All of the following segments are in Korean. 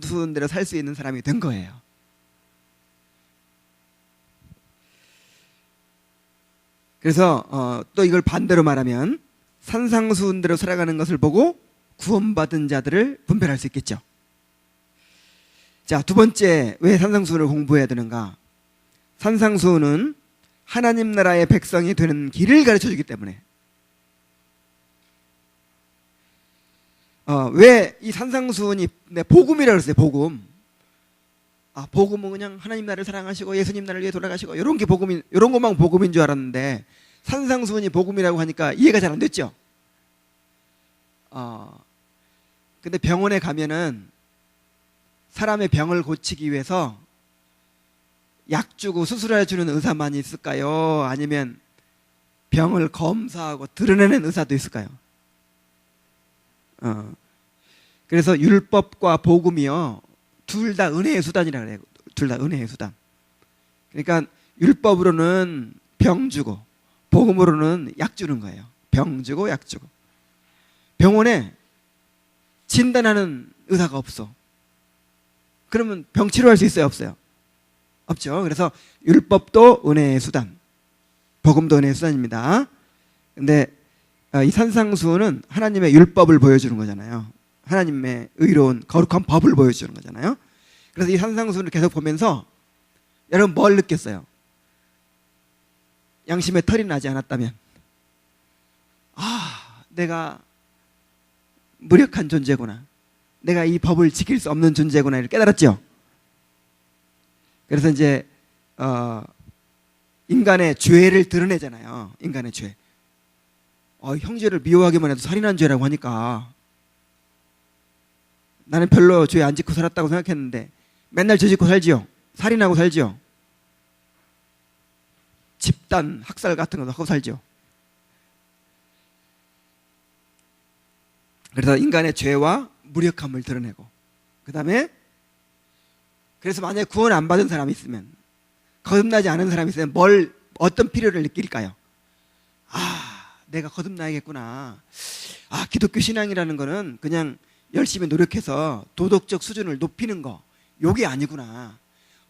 수은대로 살 수 있는 사람이 된 거예요. 그래서 또 이걸 반대로 말하면 산상수훈대로 살아가는 것을 보고 구원받은 자들을 분별할 수 있겠죠. 자, 두 번째, 왜 산상수훈을 공부해야 되는가? 산상수훈은 하나님 나라의 백성이 되는 길을 가르쳐 주기 때문에. 왜 이 산상수훈이 복음이라고 그랬어요. 복음. 복음은 그냥 하나님 나라를 사랑하시고 예수님 나라를 위해 돌아가시고 이런 게 복음인, 이런 것만 복음인 줄 알았는데 산상수훈이 복음이라고 하니까 이해가 잘 안 됐죠. 근데 병원에 가면은 사람의 병을 고치기 위해서 약 주고 수술해 주는 의사만 있을까요? 아니면 병을 검사하고 드러내는 의사도 있을까요? 그래서 율법과 복음이요, 둘 다 은혜의 수단이라 그래요. 둘 다 은혜의 수단. 그러니까 율법으로는 병 주고 복음으로는 약 주는 거예요. 병 주고 약 주고. 병원에 진단하는 의사가 없어. 그러면 병 치료할 수 있어요? 없어요? 없죠. 그래서 율법도 은혜의 수단, 복음도 은혜의 수단입니다. 근데 이 산상수훈은 하나님의 율법을 보여주는 거잖아요. 하나님의 의로운 거룩한 법을 보여주는 거잖아요. 그래서 이 산상수훈을 계속 보면서 여러분 뭘 느꼈어요? 양심에 털이 나지 않았다면, 내가 무력한 존재구나, 내가 이 법을 지킬 수 없는 존재구나, 이렇게 깨달았죠. 그래서 이제 인간의 죄를 드러내잖아요. 인간의 죄. 형제를 미워하기만 해도 살인한 죄라고 하니까 나는 별로 죄 안 짓고 살았다고 생각했는데 맨날 죄 짓고 살지요. 살인하고 살지요. 집단 학살 같은 것도 하고 살지요. 그래서 인간의 죄와 무력함을 드러내고, 그 다음에 그래서 만약에 구원 안 받은 사람이 있으면, 거듭나지 않은 사람이 있으면 어떤 필요를 느낄까요? 내가 거듭나야겠구나. 기독교 신앙이라는 거는 그냥 열심히 노력해서 도덕적 수준을 높이는 거, 요게 아니구나.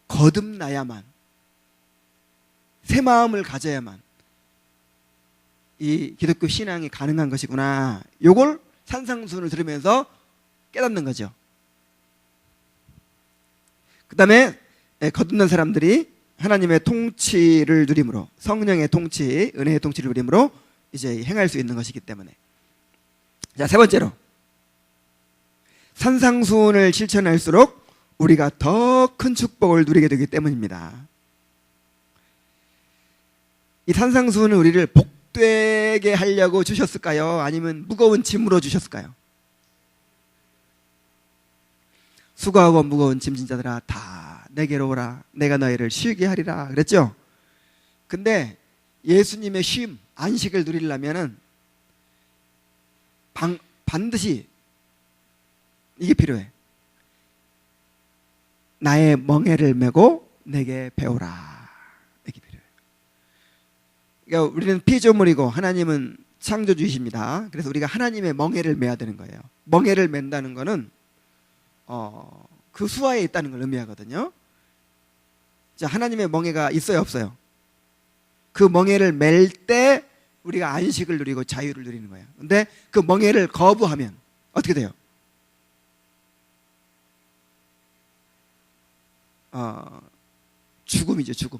거듭나야만, 새 마음을 가져야만 이 기독교 신앙이 가능한 것이구나. 요걸 산상수훈을 들으면서 깨닫는 거죠. 그 다음에 거듭난 사람들이 하나님의 통치를 누림으로, 성령의 통치, 은혜의 통치를 누림으로 이제 행할 수 있는 것이기 때문에. 자, 세 번째로, 산상수훈을 실천할수록 우리가 더 큰 축복을 누리게 되기 때문입니다. 이 산상수훈은 우리를 복되게 하려고 주셨을까요? 아니면 무거운 짐으로 주셨을까요? 수고하고 무거운 짐진 자들아 다 내게로 오라, 내가 너희를 쉬게 하리라 그랬죠. 근데 예수님의 쉼, 안식을 누리려면은 반드시 이게 필요해. 나의 멍에를 메고 내게 배우라. 이게 필요해요. 그러니까 우리는 피조물이고 하나님은 창조주이십니다. 그래서 우리가 하나님의 멍에를 메야 되는 거예요. 멍에를 맨다는 거는 그 수하에 있다는 걸 의미하거든요. 자, 하나님의 멍에가 있어요, 없어요? 그 멍에를 맬 때 우리가 안식을 누리고 자유를 누리는 거예요. 근데 그 멍에를 거부하면 어떻게 돼요? 죽음이죠, 죽음.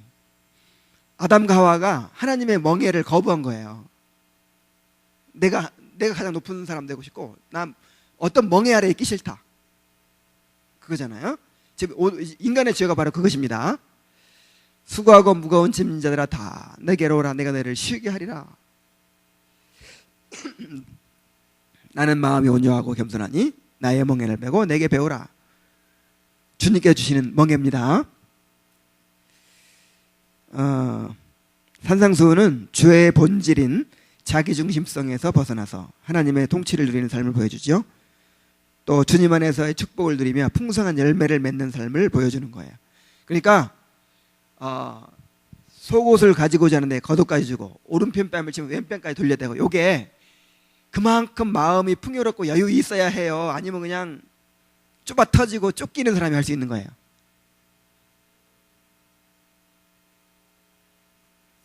아담과 하와가 하나님의 멍에를 거부한 거예요. 내가 가장 높은 사람 되고 싶고, 난 어떤 멍에 아래에 있기 싫다, 그거잖아요. 지금 인간의 죄가 바로 그것입니다. 수고하고 무거운 짐진 자들아 다 내게로 오라, 내가 너희를 쉬게 하리라. 나는 마음이 온유하고 겸손하니 나의 멍에를 메고 내게 배우라. 주님께 주시는 멍에입니다. 산상수훈은 죄의 본질인 자기중심성에서 벗어나서 하나님의 통치를 누리는 삶을 보여주죠. 또 주님 안에서의 축복을 누리며 풍성한 열매를 맺는 삶을 보여주는 거예요. 그러니까 속옷을 가지고자 하는데 겉옷까지 주고 오른편 뺨을 치면 왼편까지 돌려대고, 요게 그만큼 마음이 풍요롭고 여유 있어야 해요. 아니면 그냥 좁아 터지고 쫓기는 사람이 할 수 있는 거예요.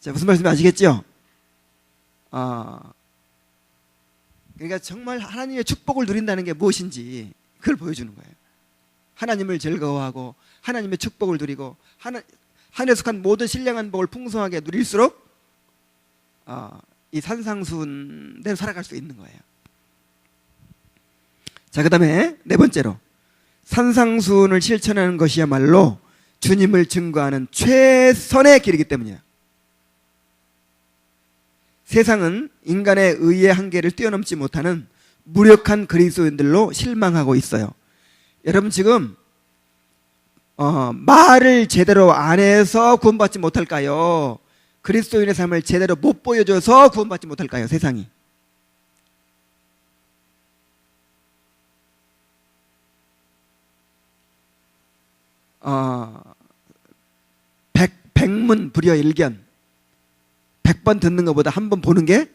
자, 무슨 말씀인지 아시겠죠? 그러니까 정말 하나님의 축복을 누린다는 게 무엇인지 그걸 보여주는 거예요. 하나님을 즐거워하고 하나님의 축복을 누리고 하늘에 속한 모든 신령한 복을 풍성하게 누릴수록 이 산상수훈대로 살아갈 수 있는 거예요. 자, 그 다음에 네 번째로 산상수훈을 실천하는 것이야말로 주님을 증거하는 최선의 길이기 때문이에요. 세상은 인간의 의의 한계를 뛰어넘지 못하는 무력한 그리스도인들로 실망하고 있어요. 여러분 지금 말을 제대로 안 해서 구원받지 못할까요? 그리스도인의 삶을 제대로 못 보여줘서 구원받지 못할까요? 세상이. 백문 불여일견 100번 듣는 것보다 한 번 보는 게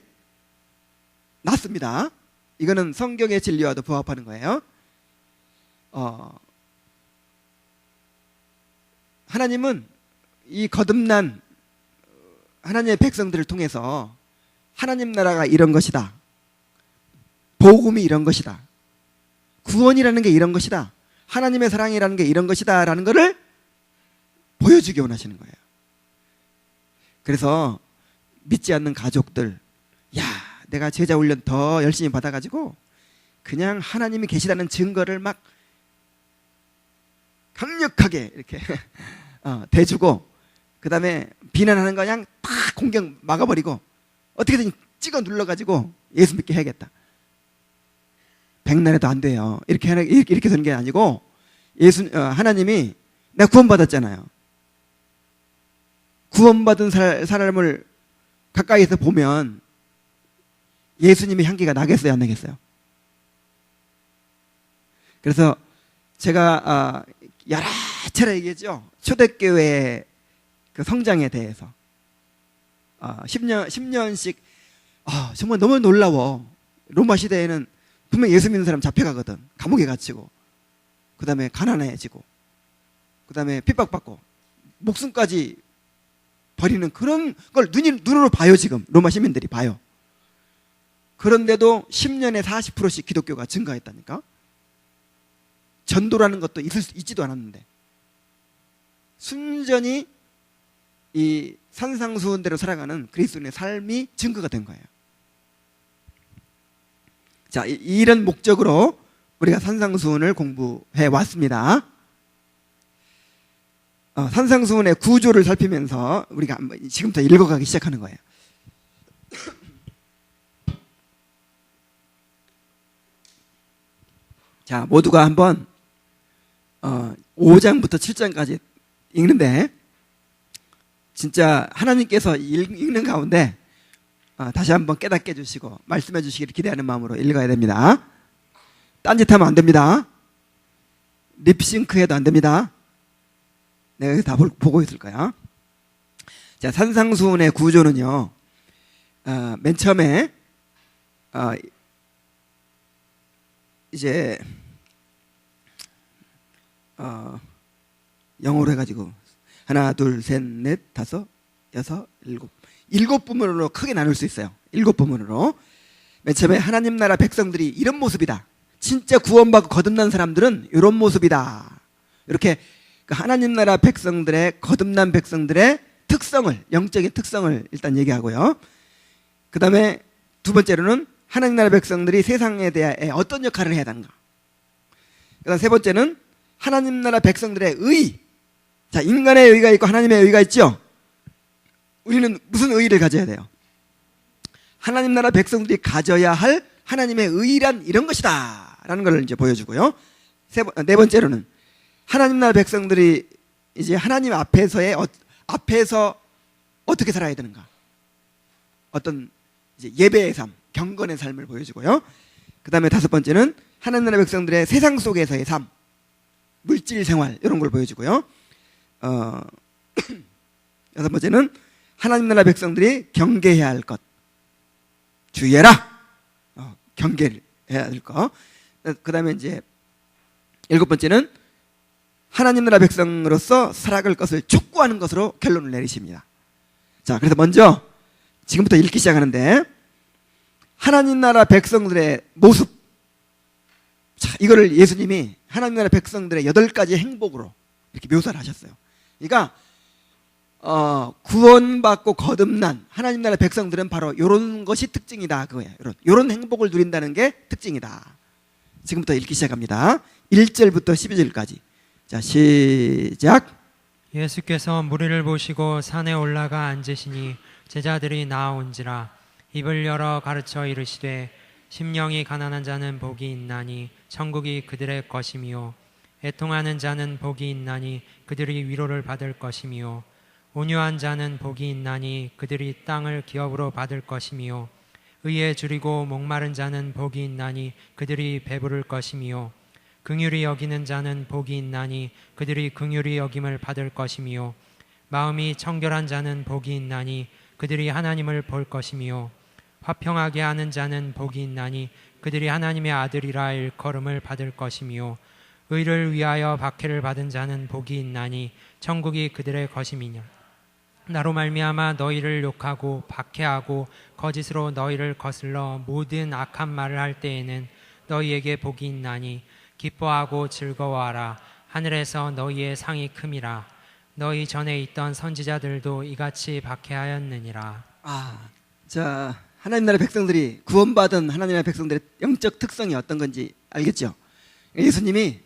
낫습니다. 이거는 성경의 진리와도 부합하는 거예요. 하나님은 이 거듭난 하나님의 백성들을 통해서 하나님 나라가 이런 것이다, 복음이 이런 것이다, 구원이라는 게 이런 것이다, 하나님의 사랑이라는 게 이런 것이다 라는 것을 보여주기 원하시는 거예요. 그래서 믿지 않는 가족들, 야, 내가 제자 훈련 더 열심히 받아가지고 그냥 하나님이 계시다는 증거를 막 강력하게 이렇게 대주고, 그 다음에 비난하는 거 그냥 다 공격 막아버리고 어떻게든 찍어 눌러가지고 예수 믿게 해야겠다. 백날에도 안 돼요. 이렇게 되는 게 아니고, 하나님이 내가 구원받았잖아요. 구원받은 사람을 가까이에서 보면 예수님의 향기가 나겠어요, 안 나겠어요? 그래서 제가 여러 차례 얘기했죠. 초대교회 그 성장에 대해서 10년씩 정말 너무 놀라워. 로마 시대에는 분명 예수 믿는 사람 잡혀가거든. 감옥에 갇히고, 그 다음에 가난해지고, 그 다음에 핍박받고 목숨까지 버리는 그런 걸 눈으로 봐요. 지금 로마 시민들이 봐요. 그런데도 10년에 40%씩 기독교가 증가했다니까. 전도라는 것도 있지도 않았는데 순전히 이 산상수훈대로 살아가는 그리스도인의 삶이 증거가 된 거예요. 자, 이런 목적으로 우리가 산상수훈을 공부해 왔습니다. 산상수훈의 구조를 살피면서 우리가 지금부터 읽어가기 시작하는 거예요. 자, 모두가 한번 5장부터 7장까지 읽는데, 진짜 하나님께서 읽는 가운데 다시 한번 깨닫게 해주시고 말씀해 주시기를 기대하는 마음으로 읽어야 됩니다. 딴짓하면 안 됩니다. 립싱크해도 안 됩니다. 내가 여기 다 보고 있을 거야. 자, 산상수훈의 구조는요, 맨 처음에 이제 영어로 해가지고 하나, 둘, 셋, 넷, 다섯, 여섯, 일곱 부문으로 크게 나눌 수 있어요. 7부문으로. 맨 처음에 하나님 나라 백성들이 이런 모습이다. 진짜 구원받고 거듭난 사람들은 이런 모습이다. 이렇게 하나님 나라 백성들의, 거듭난 백성들의 특성을, 영적인 특성을 일단 얘기하고요. 그 다음에 두 번째로는 하나님 나라 백성들이 세상에 대해 어떤 역할을 해야 하는가. 그 다음 세 번째는 하나님 나라 백성들의 의. 자, 인간의 의가 있고 하나님의 의가 있죠. 우리는 무슨 의를 가져야 돼요? 하나님 나라 백성들이 가져야 할 하나님의 의란 이런 것이다 라는 걸 이제 보여주고요. 네 번째로는 하나님 나라 백성들이 이제 하나님 앞에서 어떻게 살아야 되는가, 어떤 이제 예배의 삶, 경건의 삶을 보여주고요. 그 다음에 다섯 번째는 하나님 나라 백성들의 세상 속에서의 삶, 물질 생활 이런 걸 보여주고요. 여섯 번째는 하나님 나라 백성들이 경계해야 할 것, 주의해라, 경계를 해야 될 것. 그 다음에 이제 7번째는 하나님 나라 백성으로서 살아갈 것을 촉구하는 것으로 결론을 내리십니다. 자, 그래서 먼저 지금부터 읽기 시작하는데, 하나님 나라 백성들의 모습. 자, 이거를 예수님이 하나님 나라 백성들의 8가지 행복으로 이렇게 묘사를 하셨어요. 그러니까 구원받고 거듭난 하나님 나라 백성들은 바로 이런 것이 특징이다, 그거예요. 이런 행복을 누린다는 게 특징이다. 지금부터 읽기 시작합니다. 1절부터 12절까지. 자, 시작. 예수께서 무리를 보시고 산에 올라가 앉으시니 제자들이 나아온지라. 입을 열어 가르쳐 이르시되 심령이 가난한 자는 복이 있나니 천국이 그들의 것이미요. 애통하는 자는 복이 있나니 그들이 위로를 받을 것이미요. 온유한 자는 복이 있나니 그들이 땅을 기업으로 받을 것이미요. 의에 줄이고 목마른 자는 복이 있나니 그들이 배부를 것이미요. 긍휼히 여기는 자는 복이 있나니 그들이 긍휼히 여김을 받을 것이미요. 마음이 청결한 자는 복이 있나니 그들이 하나님을 볼 것이미요. 화평하게 하는 자는 복이 있나니 그들이 하나님의 아들이라 일컬음을 받을 것이미요. 의를 위하여 박해를 받은 자는 복이 있나니 천국이 그들의 것이미냐. 나로 말미암아 너희를 욕하고 박해하고 거짓으로 너희를 거슬러 모든 악한 말을 할 때에는 너희에게 복이 있나니 기뻐하고 즐거워하라. 하늘에서 너희의 상이 큼이라. 너희 전에 있던 선지자들도 이같이 박해하였느니라. 자, 하나님 나라 백성들이, 구원받은 하나님 나라 백성들의 영적 특성이 어떤 건지 알겠죠? 예수님이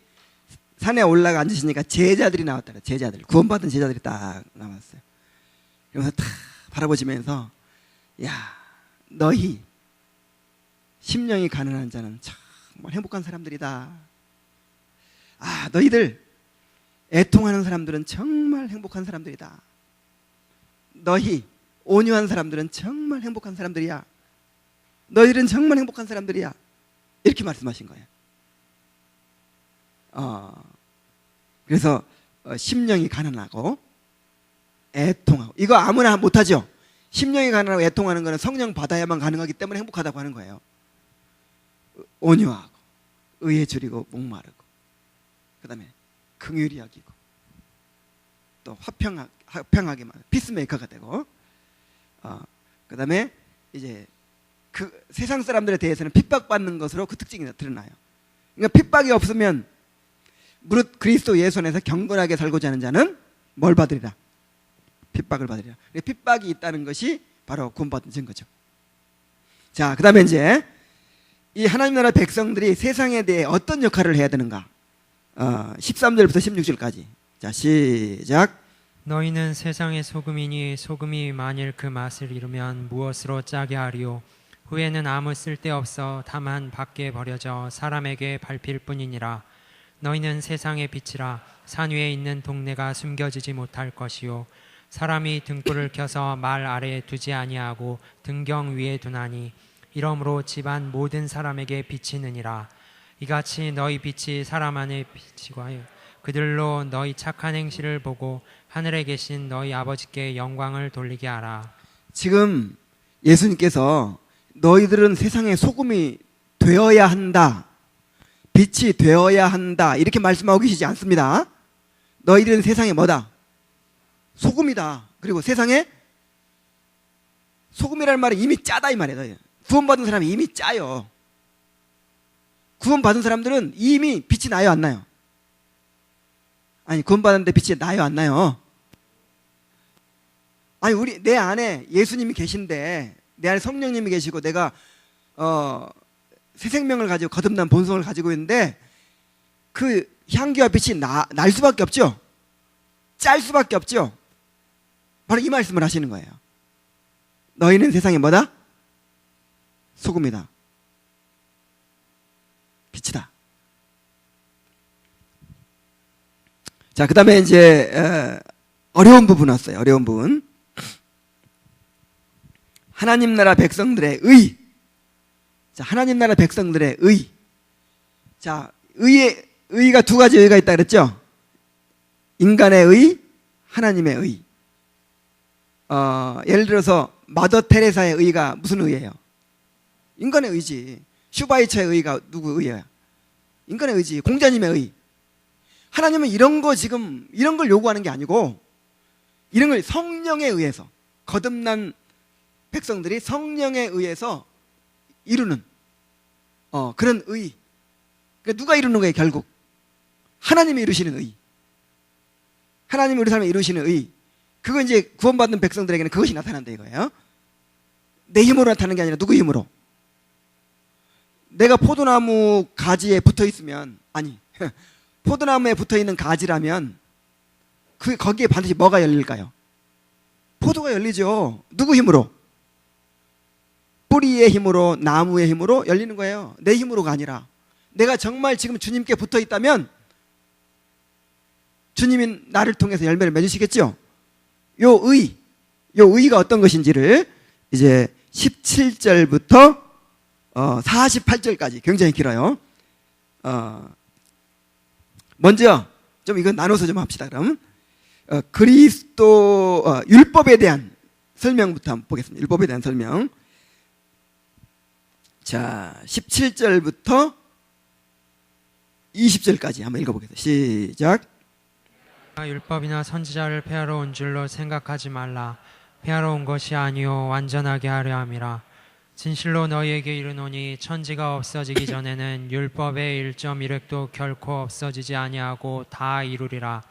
산에 올라가 앉으시니까 제자들이 나왔다. 제자들, 구원받은 제자들이 딱 나왔어요. 그러면서 다 바라보시면서, 야, 너희 심령이 가난한 자는 정말 행복한 사람들이다. 너희들 애통하는 사람들은 정말 행복한 사람들이다. 너희 온유한 사람들은 정말 행복한 사람들이야. 너희들은 정말 행복한 사람들이야. 이렇게 말씀하신 거예요. 그래서 심령이 가난하고 애통하고, 이거 아무나 못하죠. 심령이 가난하고 애통하는 거는 성령 받아야만 가능하기 때문에 행복하다고 하는 거예요. 온유하고 의에 줄이고 목마르고, 그 다음에 긍휼히 여기고, 또 화평하게만 피스메이커가 되고, 그 다음에 이제 그 세상 사람들에 대해서는 핍박받는 것으로 그 특징이 드러나요. 그러니까 핍박이 없으면 무릇 그리스도 예수 안에서 경건하게 살고자 하는 자는 뭘 받으리라? 핍박을 받으리라. 핍박이 있다는 것이 바로 구원받은 증거죠. 자, 그 다음에 이제 이 하나님 나라 백성들이 세상에 대해 어떤 역할을 해야 되는가? 13절부터 16절까지. 자, 시작. 너희는 세상의 소금이니 소금이 만일 그 맛을 잃으면 무엇으로 짜게 하리요. 후에는 아무 쓸데없어 다만 밖에 버려져 사람에게 밟힐 뿐이니라. 너희는 세상의 빛이라. 산 위에 있는 동네가 숨겨지지 못할 것이요. 사람이 등불을 켜서 말 아래에 두지 아니하고 등경 위에 두나니 이러므로 집안 모든 사람에게 비치느니라. 이같이 너희 빛이 사람 안에 비치고 하여 그들로 너희 착한 행실을 보고 하늘에 계신 너희 아버지께 영광을 돌리게 하라. 지금 예수님께서 너희들은 세상의 소금이 되어야 한다, 빛이 되어야 한다, 이렇게 말씀하고 계시지 않습니다. 너희들은 세상에 뭐다? 소금이다. 그리고 세상에 소금이라는 말은 이미 짜다 이 말이에요. 구원받은 사람이 이미 짜요. 구원받은 사람들은 이미 빛이 나요, 안 나요? 아니, 구원받았는데 빛이 나요, 안 나요? 아니, 내 안에 예수님이 계신데, 내 안에 성령님이 계시고, 내가 새 생명을 가지고 거듭난 본성을 가지고 있는데, 그 향기와 빛이 날 수밖에 없죠. 짤 수밖에 없죠. 바로 이 말씀을 하시는 거예요. 너희는 세상에 뭐다? 소금이다, 빛이다. 자, 그 다음에 이제 어려운 부분 왔어요. 어려운 부분. 하나님 나라 백성들의 의. 자, 하나님 나라 백성들의 의. 자, 의가 두 가지 의가 있다 그랬죠? 인간의 의, 하나님의 의. 예를 들어서 마더 테레사의 의가 무슨 의예요? 인간의 의지. 슈바이처의 의가 누구 의예요? 인간의 의지. 공자님의 의. 하나님은 이런 걸 요구하는 게 아니고, 이런 걸 성령에 의해서, 거듭난 백성들이 성령에 의해서 이루는 그런 의. 그러니까 누가 이루는 거예요? 결국 하나님이 이루시는 의. 하나님이 우리 삶에 이루시는 의. 그거 이제 구원받은 백성들에게는 그것이 나타난다 이거예요. 내 힘으로 나타나는 게 아니라 누구 힘으로? 내가 포도나무 가지에 붙어 있으면, 아니 포도나무에 붙어 있는 가지라면 거기에 반드시 뭐가 열릴까요? 포도가 열리죠. 누구 힘으로? 뿌리의 힘으로, 나무의 힘으로 열리는 거예요. 내 힘으로가 아니라. 내가 정말 지금 주님께 붙어 있다면 주님이 나를 통해서 열매를 맺으시겠죠? 요 의가 어떤 것인지를 이제 17절부터 48절까지 굉장히 길어요. 먼저 좀 이건 나눠서 좀 합시다. 그럼 그리스도 율법에 대한 설명부터 한번 보겠습니다. 율법에 대한 설명. 자, 17절부터 20절까지 한번 읽어보겠습니다. 시작. 율법이나 선지자를 폐하러 온 줄로 생각하지 말라. 폐하러 온 것이 아니요 완전하게 하려 함이라. 진실로 너희에게 이르노니 천지가 없어지기 전에는 율법의 1.1획도 결코 없어지지 아니하고 다 이루리라.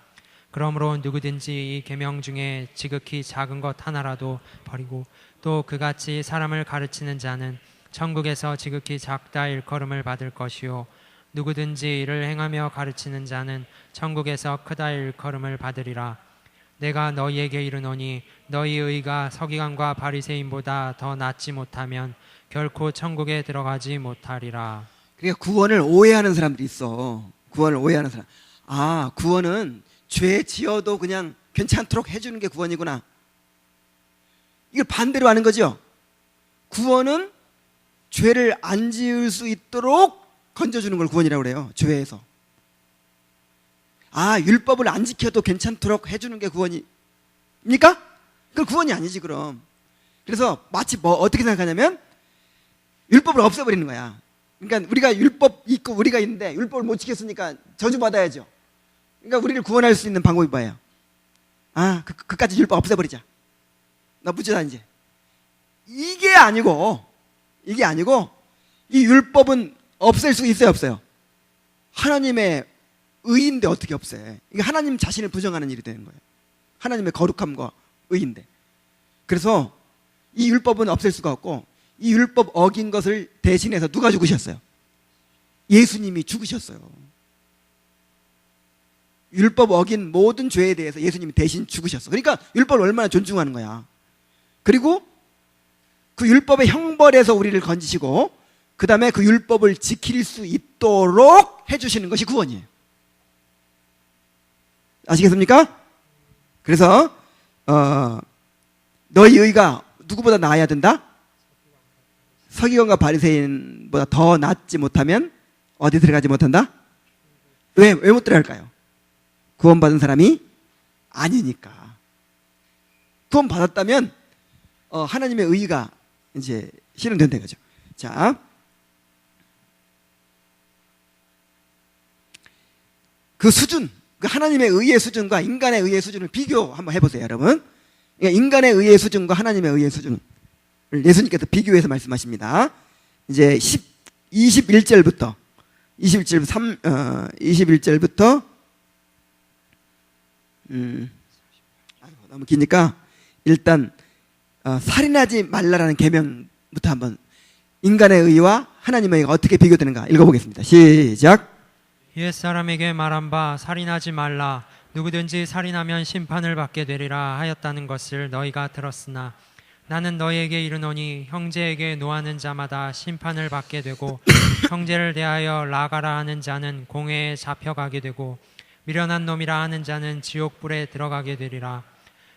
그러므로 누구든지 이 계명 중에 지극히 작은 것 하나라도 버리고 또 그같이 사람을 가르치는 자는 천국에서 지극히 작다 일컬음을 받을 것이요 누구든지 이를 행하며 가르치는 자는 천국에서 크다 일컬음을 받으리라. 내가 너희에게 이르노니 너희 의가 서기관과 바리새인보다 더 낫지 못하면 결코 천국에 들어가지 못하리라. 그러니까 구원을 오해하는 사람들이 있어. 구원을 오해하는 사람. 아, 구원은 죄 지어도 그냥 괜찮도록 해주는 게 구원이구나. 이걸 반대로 하는 거죠. 구원은 죄를 안 지을 수 있도록 건져주는 걸 구원이라고 그래요. 죄에서. 아, 율법을 안 지켜도 괜찮도록 해주는 게 구원입니까? 그건 구원이 아니지 그럼. 그래서 마치 어떻게 생각하냐면 율법을 없애버리는 거야. 그러니까 우리가 율법 있고 우리가 있는데 율법을 못 지켰으니까 저주받아야죠. 그러니까 우리를 구원할 수 있는 방법이 뭐예요? 아, 그까지 율법 없애버리자. 나 무죄다 이제. 이게 아니고 이 율법은 없앨 수 있어요, 없어요? 하나님의 의인데 어떻게 없애? 이게 하나님 자신을 부정하는 일이 되는 거예요. 하나님의 거룩함과 의인데. 그래서 이 율법은 없앨 수가 없고 이 율법 어긴 것을 대신해서 누가 죽으셨어요? 예수님이 죽으셨어요. 율법 어긴 모든 죄에 대해서 예수님이 대신 죽으셨어. 그러니까 율법을 얼마나 존중하는 거야. 그리고 그 율법의 형벌에서 우리를 건지시고 그 다음에 그 율법을 지킬 수 있도록 해주시는 것이 구원이에요. 아시겠습니까? 그래서 너희 의가 누구보다 나아야 된다? 서기관과 바리새인보다 더 낫지 못하면 어디 들어가지 못한다? 왜 못 들어갈까요? 구원받은 사람이 아니니까. 구원받았다면 하나님의 의가 이제 실현된다는 거죠. 자, 그 수준, 그 하나님의 의의 수준과 인간의 의의 수준을 비교 한번 해보세요, 여러분. 그러니까 인간의 의의 수준과 하나님의 의의 수준을 예수님께서 비교해서 말씀하십니다. 이제 21절부터 너무 기니까 일단 살인하지 말라라는 계명부터 한번 인간의 의와 하나님의 의가 어떻게 비교되는가 읽어보겠습니다. 시작. 옛 사람에게 말한 바 살인하지 말라. 누구든지 살인하면 심판을 받게 되리라 하였다는 것을 너희가 들었으나 나는 너희에게 이르노니 형제에게 노하는 자마다 심판을 받게 되고 형제를 대하여 라가라 하는 자는 공회에 잡혀가게 되고 미련한 놈이라 하는 자는 지옥불에 들어가게 되리라.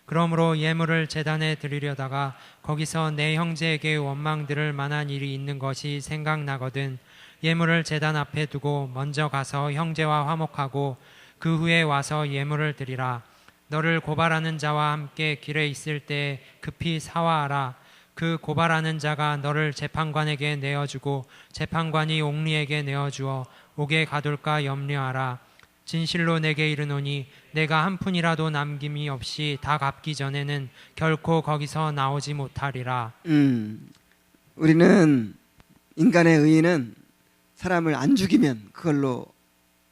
그러므로 예물을 제단에 드리려다가 거기서 내 형제에게 원망 들을 만한 일이 있는 것이 생각나거든 예물을 제단 앞에 두고 먼저 가서 형제와 화목하고 그 후에 와서 예물을 드리라. 너를 고발하는 자와 함께 길에 있을 때 급히 사화하라. 그 고발하는 자가 너를 재판관에게 내어주고 재판관이 옥리에게 내어주어 옥에 가둘까 염려하라. 진실로 내게 이르노니 내가 한 푼이라도 남김이 없이 다 갚기 전에는 결코 거기서 나오지 못하리라. 우리는 인간의 의의는 사람을 안 죽이면 그걸로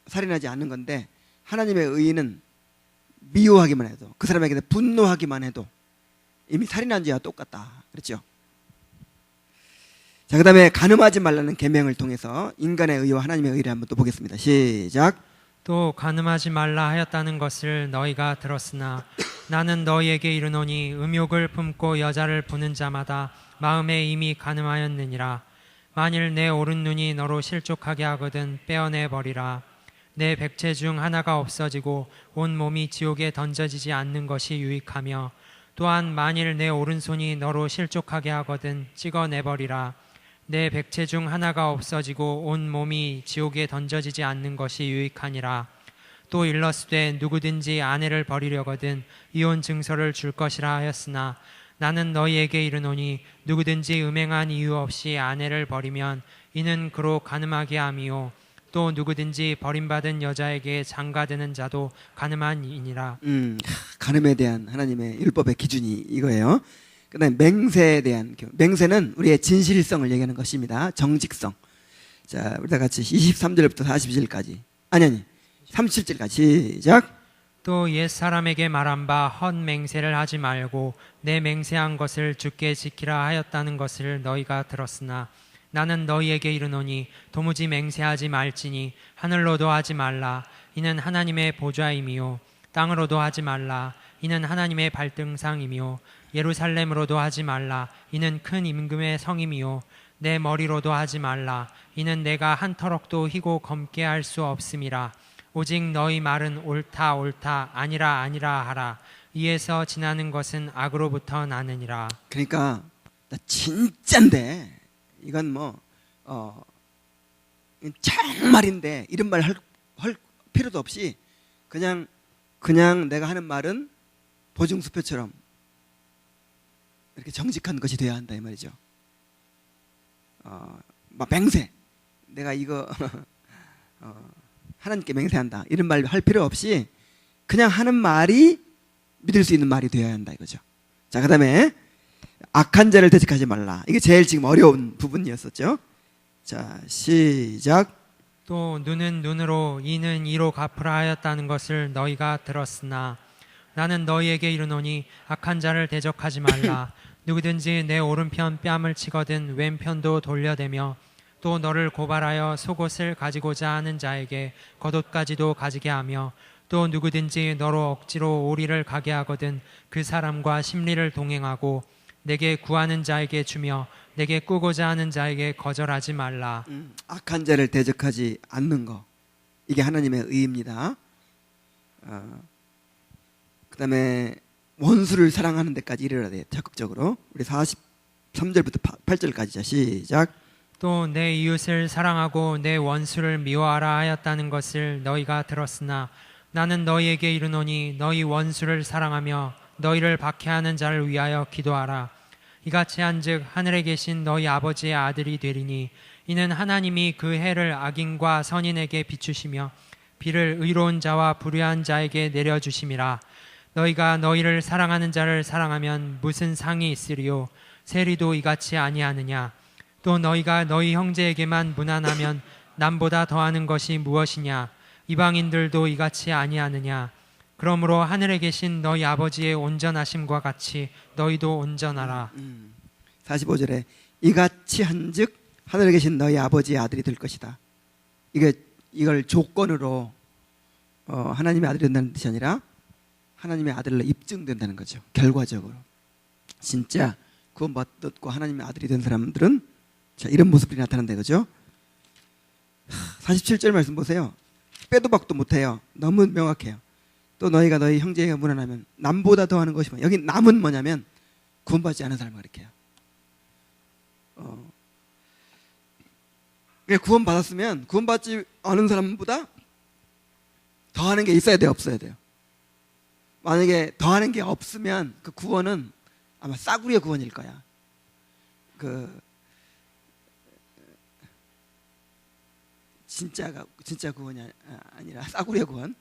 살인하지 않는 건데, 하나님의 의의는 미워하기만 해도, 그 사람에게 분노하기만 해도 이미 살인한 지와 똑같다. 그렇죠? 자, 그 다음에 간음하지 말라는 계명을 통해서 인간의 의와 하나님의 의를 한번 또 보겠습니다. 시작. 또 간음하지 말라 하였다는 것을 너희가 들었으나 나는 너희에게 이르노니 음욕을 품고 여자를 보는 자마다 마음에 이미 간음하였느니라. 만일 내 오른 눈이 너로 실족하게 하거든 빼어내 버리라. 내 백체 중 하나가 없어지고 온 몸이 지옥에 던져지지 않는 것이 유익하며, 또한 만일 내 오른손이 너로 실족하게 하거든 찍어내 버리라. 내 백체 중 하나가 없어지고 온 몸이 지옥에 던져지지 않는 것이 유익하니라. 또 일렀으되 누구든지 아내를 버리려거든 이혼 증서를 줄 것이라 하였으나 나는 너희에게 이르노니 누구든지 음행한 이유 없이 아내를 버리면 이는 그로 간음하게 함이요 또 누구든지 버림받은 여자에게 장가드는 자도 간음한 이니라. 간음에 대한 하나님의 율법의 기준이 이거예요. 그 다음에 맹세에 대한, 맹세는 우리의 진실성을 얘기하는 것입니다. 정직성. 자, 우리 다 같이 23절부터 42절까지, 아니 37절까지 시작. 또 옛사람에게 말한 바 헛맹세를 하지 말고 내 맹세한 것을 주께 지키라 하였다는 것을 너희가 들었으나 나는 너희에게 이르노니 도무지 맹세하지 말지니 하늘로도 하지 말라. 이는 하나님의 보좌임이요 땅으로도 하지 말라. 이는 하나님의 발등상이며 예루살렘으로도 하지 말라. 이는 큰 임금의 성임이요 내 머리로도 하지 말라. 이는 내가 한 터럭도 희고 검게 할 수 없음이라. 오직 너희 말은 옳다 옳다 아니라 아니라 하라. 이에서 지나는 것은 악으로부터 나느니라. 그러니까 나 진짠데 이건 정말인데 이런 말 할 필요도 없이 그냥 내가 하는 말은 보증수표처럼 이렇게 정직한 것이 돼야 한다 이 말이죠. 막 맹세, 내가 이거 하나님께 맹세한다 이런 말 할 필요 없이 그냥 하는 말이 믿을 수 있는 말이 되어야 한다 이거죠. 자, 그 다음에 악한 자를 대적하지 말라. 이게 제일 지금 어려운 부분이었었죠. 자, 시작. 또 눈은 눈으로 이는 이로 갚으라 하였다는 것을 너희가 들었으나 나는 너희에게 이르노니 악한 자를 대적하지 말라. 누구든지 내 오른편 뺨을 치거든 왼편도 돌려대며 또 너를 고발하여 속옷을 가지고자 하는 자에게 겉옷까지도 가지게 하며 또 누구든지 너로 억지로 오리를 가게 하거든 그 사람과 심리를 동행하고 내게 구하는 자에게 주며 내게 꾸고자 하는 자에게 거절하지 말라. 악한 자를 대적하지 않는 거, 이게 하나님의 의입니다. 그 다음에 원수를 사랑하는 데까지 이르러야 돼요. 적극적으로. 우리 43절부터 8절까지 자, 시작. 또 내 이웃을 사랑하고 내 원수를 미워하라 하였다는 것을 너희가 들었으나 나는 너희에게 이르노니 너희 원수를 사랑하며 너희를 박해하는 자를 위하여 기도하라. 이같이 한즉 하늘에 계신 너희 아버지의 아들이 되리니 이는 하나님이 그 해를 악인과 선인에게 비추시며 비를 의로운 자와 불의한 자에게 내려주심이라. 너희가 너희를 사랑하는 자를 사랑하면 무슨 상이 있으리요? 세리도 이같이 아니하느냐? 또 너희가 너희 형제에게만 무난하면 남보다 더하는 것이 무엇이냐? 이방인들도 이같이 아니하느냐? 그러므로 하늘에 계신 너희 아버지의 온전하심과 같이 너희도 온전하라. 45절에 이같이 한즉 하늘에 계신 너희 아버지의 아들이 될 것이다. 이걸 조건으로 하나님의 아들이 된다는 뜻이 아니라 하나님의 아들로 입증된다는 거죠. 결과적으로 진짜 구원받고 하나님의 아들이 된 사람들은 자, 이런 모습들이 나타난다 그죠? 47절 말씀 보세요. 빼도 박도 못해요. 너무 명확해요. 또 너희가 너희 형제가 무난하면 남보다 더하는 것이 뭐냐. 여기 남은 뭐냐면 구원받지 않은 사람을 가리켜요. 구원받았으면 구원받지 않은 사람보다 더하는 게 있어야 돼요, 없어야 돼요? 만약에 더하는 게 없으면 그 구원은 아마 싸구려 구원일 거야. 진짜 구원이 아니라 싸구려 구원.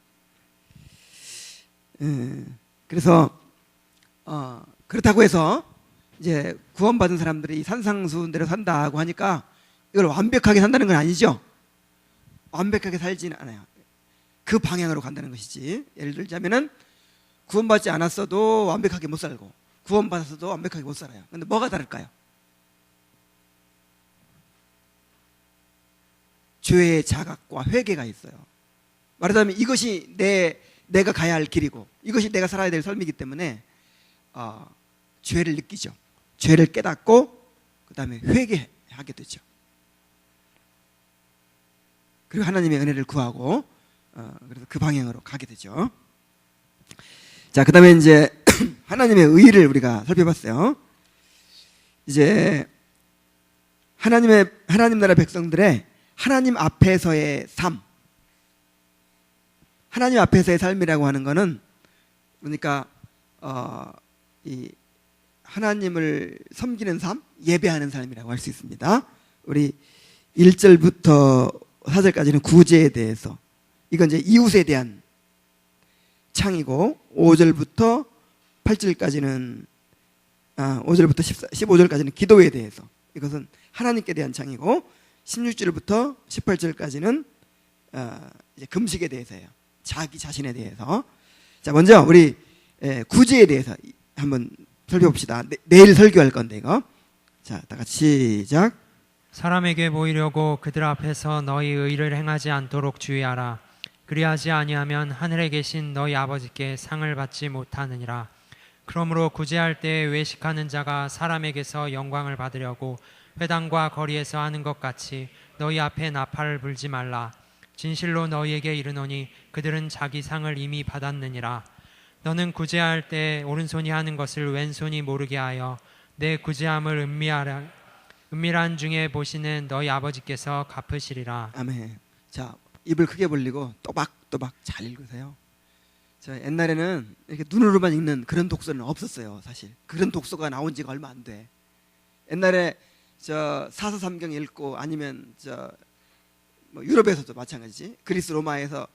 그래서 그렇다고 해서 이제 구원받은 사람들이 산상수훈대로 산다고 하니까 이걸 완벽하게 산다는 건 아니죠. 완벽하게 살지는 않아요. 그 방향으로 간다는 것이지. 예를 들자면은 구원받지 않았어도 완벽하게 못 살고 구원받았어도 완벽하게 못 살아요. 근데 뭐가 다를까요? 죄의 자각과 회개가 있어요. 말하자면 이것이 내가 가야 할 길이고 이것이 내가 살아야 될 삶이기 때문에 죄를 느끼죠. 죄를 깨닫고 그 다음에 회개하게 되죠. 그리고 하나님의 은혜를 구하고 그래서 그 방향으로 가게 되죠. 자, 그 다음에 이제 하나님의 의를 우리가 살펴봤어요. 이제 하나님 나라 백성들의 하나님 앞에서의 삶, 하나님 앞에서의 삶이라고 하는 것은 그러니까 이 하나님을 섬기는 삶, 예배하는 삶이라고 할 수 있습니다. 우리 1절부터 4절까지는 구제에 대해서, 이건 이제 이웃에 대한 창이고 5절부터 8절까지는 5절부터 15절까지는 기도에 대해서, 이것은 하나님께 대한 창이고 16절부터 18절까지는 이제 금식에 대해서예요. 자기 자신에 대해서. 자, 먼저 우리 구제에 대해서 한번 살펴봅시다. 내일 설교할 건데 이거. 자, 다 같이 시작. 사람에게 보이려고 그들 앞에서 너희 의를 행하지 않도록 주의하라. 그리하지 아니하면 하늘에 계신 너희 아버지께 상을 받지 못하느니라. 그러므로 구제할 때 외식하는 자가 사람에게서 영광을 받으려고 회당과 거리에서 하는 것 같이 너희 앞에 나팔을 불지 말라. 진실로 너희에게 이르노니 그들은 자기 상을 이미 받았느니라. 너는 구제할 때 오른손이 하는 것을 왼손이 모르게 하여 내 구제함을 은밀한 중에 보시는 너희 아버지께서 갚으시리라. 아멘. 자, 입을 크게 벌리고 또박또박 잘 읽으세요. 자, 옛날에는 이렇게 눈으로만 읽는 그런 독서는 없었어요. 사실 그런 독서가 나온 지가 얼마 안 돼. 옛날에 사서삼경 읽고 아니면 뭐 유럽에서도 마찬가지지. 그리스 로마에서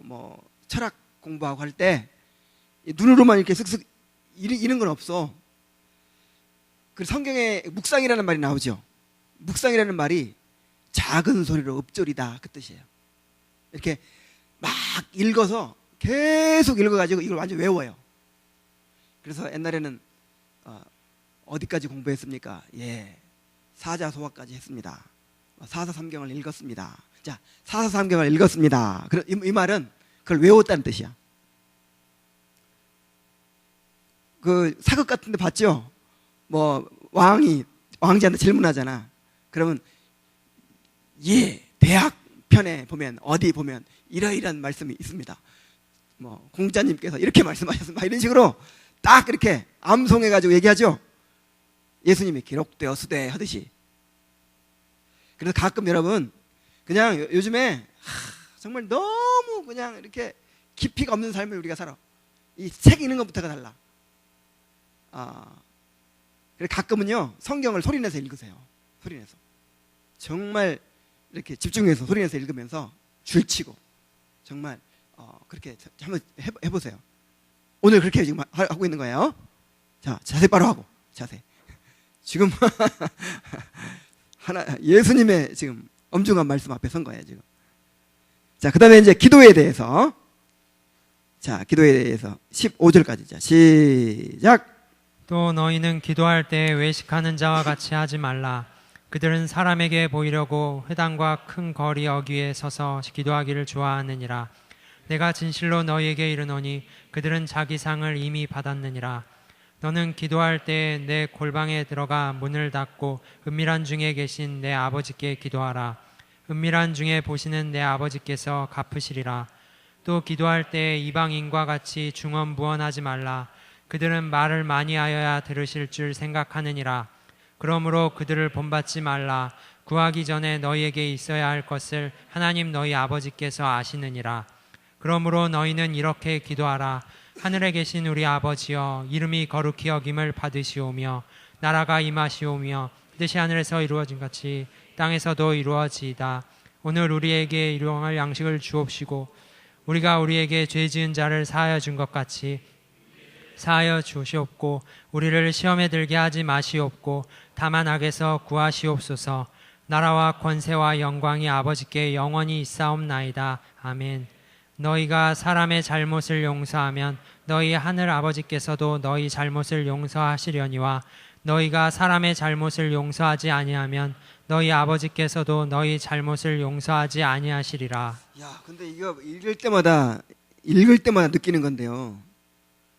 뭐 철학 공부하고 할 때 눈으로만 이렇게 슥슥 읽는 건 없어. 그 성경에 묵상이라는 말이 나오죠. 묵상이라는 말이 작은 소리로 읊조리다 그 뜻이에요. 이렇게 막 읽어서 계속 읽어가지고 이걸 완전 외워요. 그래서 옛날에는 어디까지 공부했습니까? 예, 사자소화까지 했습니다. 사서삼경을 읽었습니다. 자, 사서삼경을 읽었습니다. 이 말은 그걸 외웠다는 뜻이야. 그 사극 같은 데 봤죠? 뭐 왕자한테 질문하잖아. 그러면 대학 편에 보면 어디 보면 이러이러한 말씀이 있습니다. 뭐 공자님께서 이렇게 말씀하셨습니다. 이런 식으로 딱 이렇게 암송해가지고 얘기하죠. 예수님이 기록되었으되 하듯이. 그래서 가끔 여러분 그냥 요즘에 정말 너무 그냥 이렇게 깊이가 없는 삶을 우리가 살아. 이 책 읽는 것부터가 달라. 그래서 가끔은요 성경을 소리내서 읽으세요. 소리내서 정말 이렇게 집중해서 소리내서 읽으면서 줄치고 정말 그렇게 한번 해보세요. 오늘 그렇게 지금 하고 있는 거예요. 자, 자세 바로 하고 자세. 지금 예수님의 지금 엄중한 말씀 앞에 선 거예요 지금. 자, 그 다음에 이제 기도에 대해서. 자, 기도에 대해서 15절까지. 자, 시작. 또 너희는 기도할 때 외식하는 자와 같이 하지 말라. 그들은 사람에게 보이려고 회당과 큰 거리 어귀에 서서 기도하기를 좋아하느니라. 내가 진실로 너희에게 이르노니 그들은 자기 상을 이미 받았느니라. 너는 기도할 때 내 골방에 들어가 문을 닫고 은밀한 중에 계신 내 아버지께 기도하라. 은밀한 중에 보시는 내 아버지께서 갚으시리라. 또 기도할 때 이방인과 같이 중언부언하지 말라. 그들은 말을 많이 하여야 들으실 줄 생각하느니라. 그러므로 그들을 본받지 말라. 구하기 전에 너희에게 있어야 할 것을 하나님 너희 아버지께서 아시느니라. 그러므로 너희는 이렇게 기도하라. 하늘에 계신 우리 아버지여, 이름이 거룩히 여김을 받으시오며 나라가 임하시오며 뜻이 하늘에서 이루어진 같이 땅에서도 이루어지이다. 오늘 우리에게 일용할 양식을 주옵시고 우리가 우리에게 죄 지은 자를 사하여 준 것 같이 사하여 주시옵고 우리를 시험에 들게 하지 마시옵고 다만 악에서 구하시옵소서. 나라와 권세와 영광이 아버지께 영원히 있사옵나이다. 아멘. 너희가 사람의 잘못을 용서하면 너희 하늘 아버지께서도 너희 잘못을 용서하시려니와 너희가 사람의 잘못을 용서하지 아니하면 너희 아버지께서도 너희 잘못을 용서하지 아니하시리라. 야, 근데 이거 읽을 때마다 느끼는 건데요.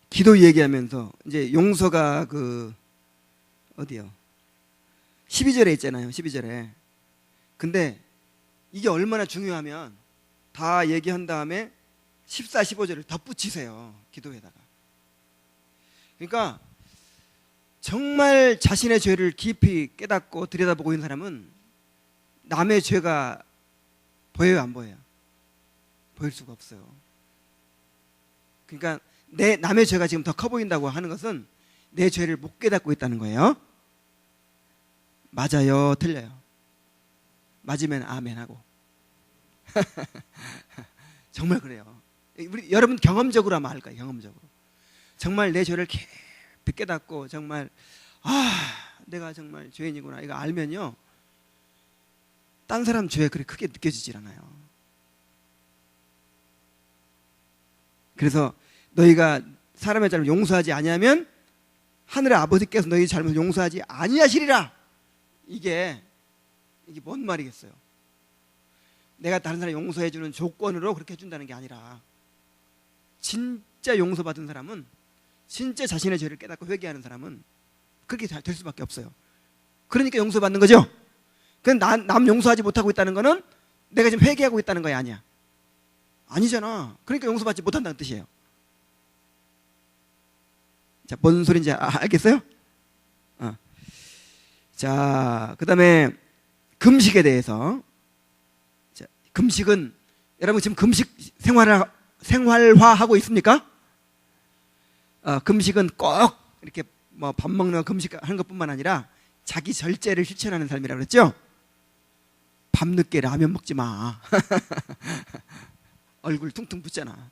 기도 얘기하면서 이제 용서가 어디요? 12절에 있잖아요. 12절에. 근데 이게 얼마나 중요하면 다 얘기한 다음에 14, 15절을 덧붙이세요. 기도에다가. 그러니까 정말 자신의 죄를 깊이 깨닫고 들여다보고 있는 사람은 남의 죄가 보여요, 안 보여요? 보일 수가 없어요. 그러니까 남의 죄가 지금 더 커 보인다고 하는 것은 내 죄를 못 깨닫고 있다는 거예요. 맞아요, 틀려요? 맞으면 아멘 하고. 정말 그래요. 여러분 경험적으로 하면 알 거예요. 경험적으로. 정말 내 죄를 깊이 깨닫고 정말 내가 정말 죄인이구나 이거 알면요, 딴 사람 죄 그렇게 크게 느껴지질 않아요. 그래서 너희가 사람의 잘못 용서하지 아니하면 하늘의 아버지께서 너희 잘못을 용서하지 아니하시리라. 이게 뭔 말이겠어요? 내가 다른 사람 용서해 주는 조건으로 그렇게 해준다는 게 아니라 진짜 용서받은 사람은, 진짜 자신의 죄를 깨닫고 회개하는 사람은 그렇게 될 수밖에 없어요. 그러니까 용서받는 거죠. 그럼 남 용서하지 못하고 있다는 거는 내가 지금 회개하고 있다는 거야, 아니야? 아니잖아. 그러니까 용서받지 못한다는 뜻이에요. 자, 뭔 소린지 알겠어요? 자, 그 다음에 금식에 대해서. 자, 금식은 여러분 지금 금식 생활화하고 있습니까? 금식은 꼭 이렇게 뭐 밥 먹는 거 금식하는 것뿐만 아니라 자기 절제를 실천하는 삶이라고 그랬죠? 밤늦게 라면 먹지 마. 얼굴 퉁퉁 붓잖아.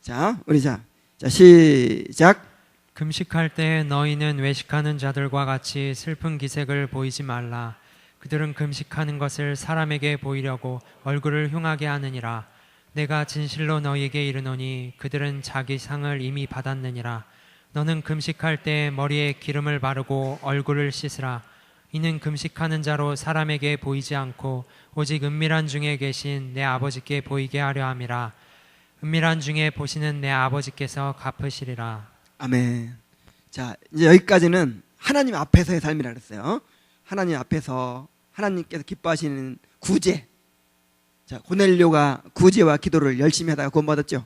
자, 우리 자 시작. 금식할 때 너희는 외식하는 자들과 같이 슬픈 기색을 보이지 말라. 그들은 금식하는 것을 사람에게 보이려고 얼굴을 흉하게 하느니라. 내가 진실로 너희에게 이르노니 그들은 자기 상을 이미 받았느니라. 너는 금식할 때 머리에 기름을 바르고 얼굴을 씻으라. 이는 금식하는 자로 사람에게 보이지 않고 오직 은밀한 중에 계신 내 아버지께 보이게 하려 함이라. 은밀한 중에 보시는 내 아버지께서 갚으시리라. 아멘. 자, 이제 여기까지는 하나님 앞에서의 삶이라 그랬어요. 하나님 앞에서 하나님께서 기뻐하시는 구제. 자, 고넬료가 구제와 기도를 열심히 하다가 구원받았죠.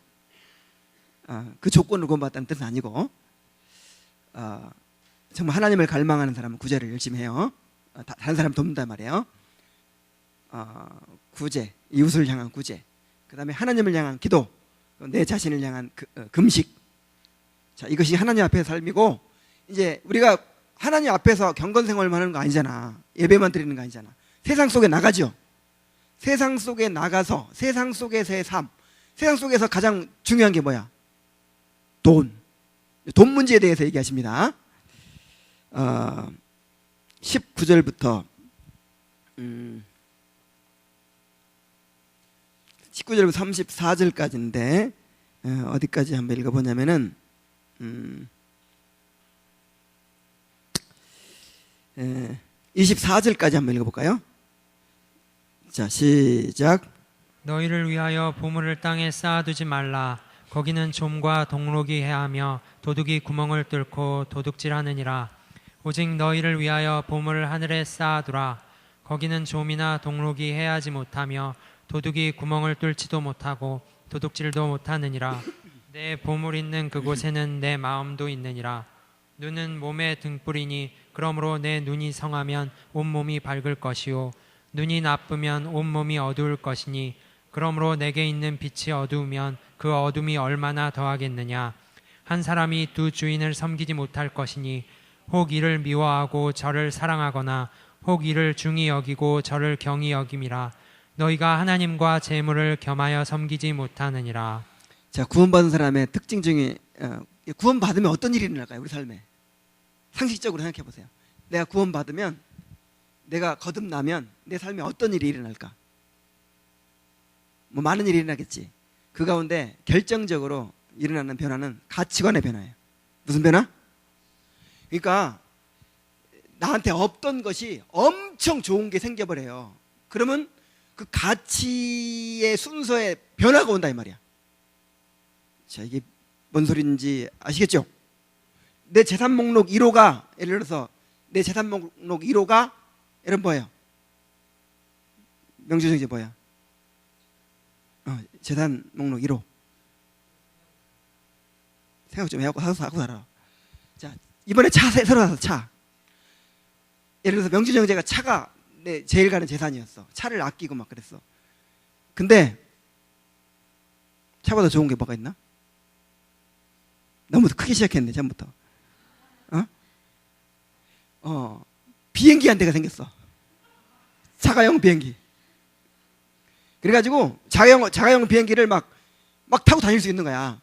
그 조건으로 구원받았다는 뜻은 아니고, 정말 하나님을 갈망하는 사람은 구제를 열심히 해요. 다른 사람 돕는단 말이에요. 구제, 이웃을 향한 구제, 그 다음에 하나님을 향한 기도, 내 자신을 향한 금식. 자, 이것이 하나님 앞에서 삶이고, 이제 우리가 하나님 앞에서 경건 생활만 하는 거 아니잖아. 예배만 드리는 거 아니잖아. 세상 속에 나가죠. 세상 속에 나가서 세상 속에서의 삶, 세상 속에서 가장 중요한 게 뭐야? 돈 문제에 대해서 얘기하십니다. 19절부터 19절부터 34절까지인데 어디까지 한번 읽어보냐면은 24절까지 한번 읽어볼까요? 자, 시작. 너희를 위하여 보물을 땅에 쌓아두지 말라. 거기는 좀과 동록이 해하며 도둑이 구멍을 뚫고 도둑질하느니라. 오직 너희를 위하여 보물을 하늘에 쌓아두라. 거기는 좀이나 동록이 해하지 못하며 도둑이 구멍을 뚫지도 못하고 도둑질도 못하느니라. 내 보물 있는 그곳에는 내 마음도 있느니라. 눈은 몸의 등불이니 그러므로 내 눈이 성하면 온몸이 밝을 것이요 눈이 나쁘면 온몸이 어두울 것이니 그러므로 내게 있는 빛이 어두우면 그 어둠이 얼마나 더하겠느냐. 한 사람이 두 주인을 섬기지 못할 것이니 혹 이를 미워하고 저를 사랑하거나 혹 이를 중히 여기고 저를 경히 여김이라. 너희가 하나님과 재물을 겸하여 섬기지 못하느니라. 자, 구원받은 사람의 특징 중에 구원받으면 어떤 일이 일어날까요? 우리 삶에 상식적으로 생각해 보세요. 내가 구원받으면, 내가 거듭나면 내 삶에 어떤 일이 일어날까? 뭐 많은 일이 일어나겠지. 그 가운데 결정적으로 일어나는 변화는 가치관의 변화예요. 무슨 변화? 그러니까 나한테 없던 것이 엄청 좋은 게 생겨버려요. 그러면 그 가치의 순서에 변화가 온다 이 말이야. 자, 이게 뭔 소리인지 아시겠죠? 내 재산 목록 1호가, 예를 들어서 내 재산 목록 1호가 이런 뭐예요? 명주정 이제 뭐야? 재산 목록 1호. 생각 좀 해갖고 하고 살아. 자, 이번에 차 새로 사서 차. 예를 들어서 명주정제가 차가 내 제일 가는 재산이었어. 차를 아끼고 막 그랬어. 근데 차보다 좋은 게 뭐가 있나? 너무 크게 시작했네 처음부터. 비행기 한 대가 생겼어. 자가용 비행기. 그래가지고 자가용 비행기를 막 타고 다닐 수 있는 거야.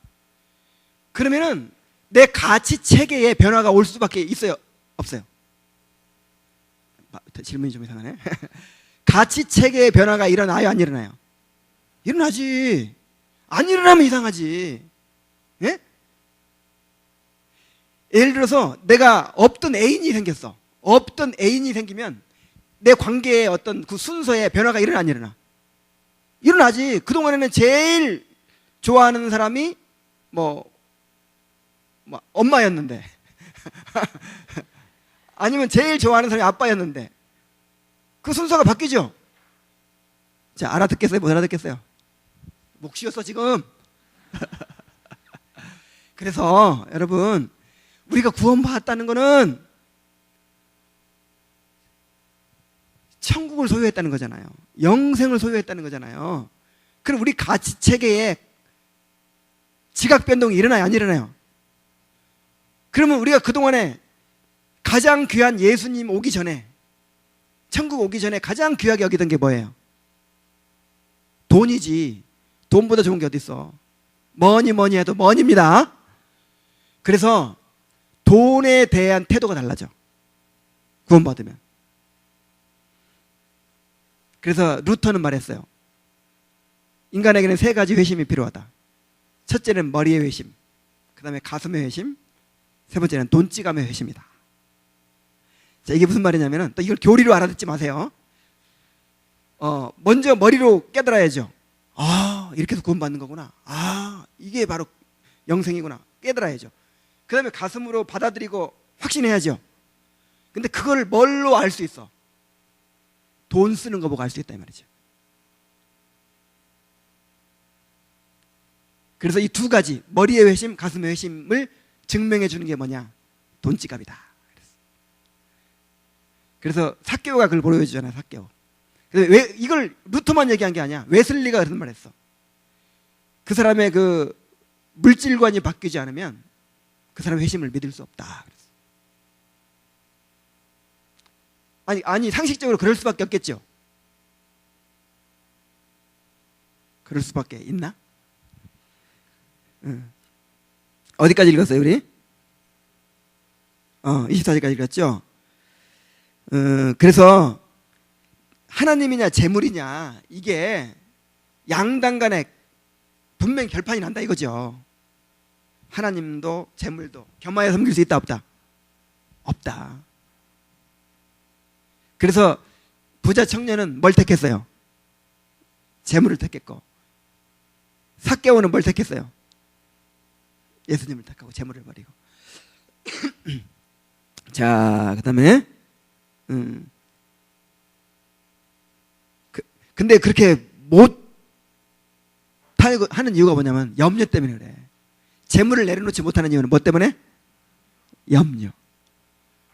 그러면은 내 가치 체계에 변화가 올 수밖에 있어요? 없어요? 질문이 좀 이상하네. 가치 체계의 변화가 일어나요? 안 일어나요? 일어나지. 안 일어나면 이상하지. 예? 예를 들어서 내가 없던 애인이 생겼어. 없던 애인이 생기면 내 관계의 어떤 그 순서에 변화가 일어나 안 일어나? 일어나지. 그동안에는 제일 좋아하는 사람이 뭐 엄마였는데 아니면 제일 좋아하는 사람이 아빠였는데 그 순서가 바뀌죠. 자, 알아듣겠어요? 못 알아듣겠어요? 목 쉬었어 지금? 그래서 여러분, 우리가 구원받았다는 거는 천국을 소유했다는 거잖아요. 영생을 소유했다는 거잖아요. 그럼 우리 가치 체계에 지각 변동이 일어나요? 안 일어나요? 그러면 우리가 그동안에 가장 귀한 예수님 오기 전에, 천국 오기 전에 가장 귀하게 여기던 게 뭐예요? 돈이지. 돈보다 좋은 게 어디 있어? 뭐니 해도 money입니다. 그래서 돈에 대한 태도가 달라져. 구원받으면. 그래서 루터는 말했어요. 인간에게는 세 가지 회심이 필요하다. 첫째는 머리의 회심, 그 다음에 가슴의 회심, 세 번째는 돈지감의 회심이다. 자, 이게 무슨 말이냐면은, 또 이걸 교리로 알아듣지 마세요. 먼저 머리로 깨달아야죠. 아, 이렇게 해서 구원받는 거구나. 아, 이게 바로 영생이구나. 깨달아야죠. 그 다음에 가슴으로 받아들이고 확신해야죠. 근데 그걸 뭘로 알 수 있어? 돈 쓰는 거 보고 알 수 있다 이 말이죠. 그래서 이 두 가지, 머리의 회심, 가슴의 회심을 증명해 주는 게 뭐냐? 돈지갑이다. 그래서 삭개오가 그걸 보여주잖아요. 삭개오. 그래서 왜 이걸 루터만 얘기한 게 아니야. 웨슬리가 그런 말 했어. 그 사람의 그 물질관이 바뀌지 않으면 그 사람의 회심을 믿을 수 없다. 아니 상식적으로 그럴 수밖에 없겠죠. 그럴 수밖에 있나? 어디까지 읽었어요 우리? 24절까지 읽었죠. 그래서 하나님이냐 재물이냐, 이게 양당 간에 분명히 결판이 난다 이거죠. 하나님도 재물도 겸하여 섬길 수 있다 없다? 없다. 그래서 부자 청년은 뭘 택했어요? 재물을 택했고, 삭개오는 뭘 택했어요? 예수님을 택하고 재물을 버리고. 자, 그 다음에 근데 그렇게 못 하는 이유가 뭐냐면 염려 때문에 그래. 재물을 내려놓지 못하는 이유는 뭐 때문에? 염려.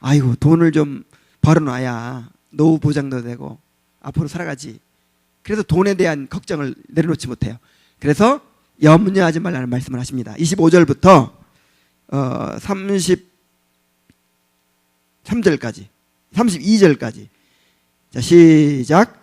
아이고, 돈을 좀 벌어놔야 노후 보장도 되고 앞으로 살아가지. 그래서 돈에 대한 걱정을 내려놓지 못해요. 그래서 염려하지 말라는 말씀을 하십니다. 25절부터 33절까지 32절까지. 자, 시작.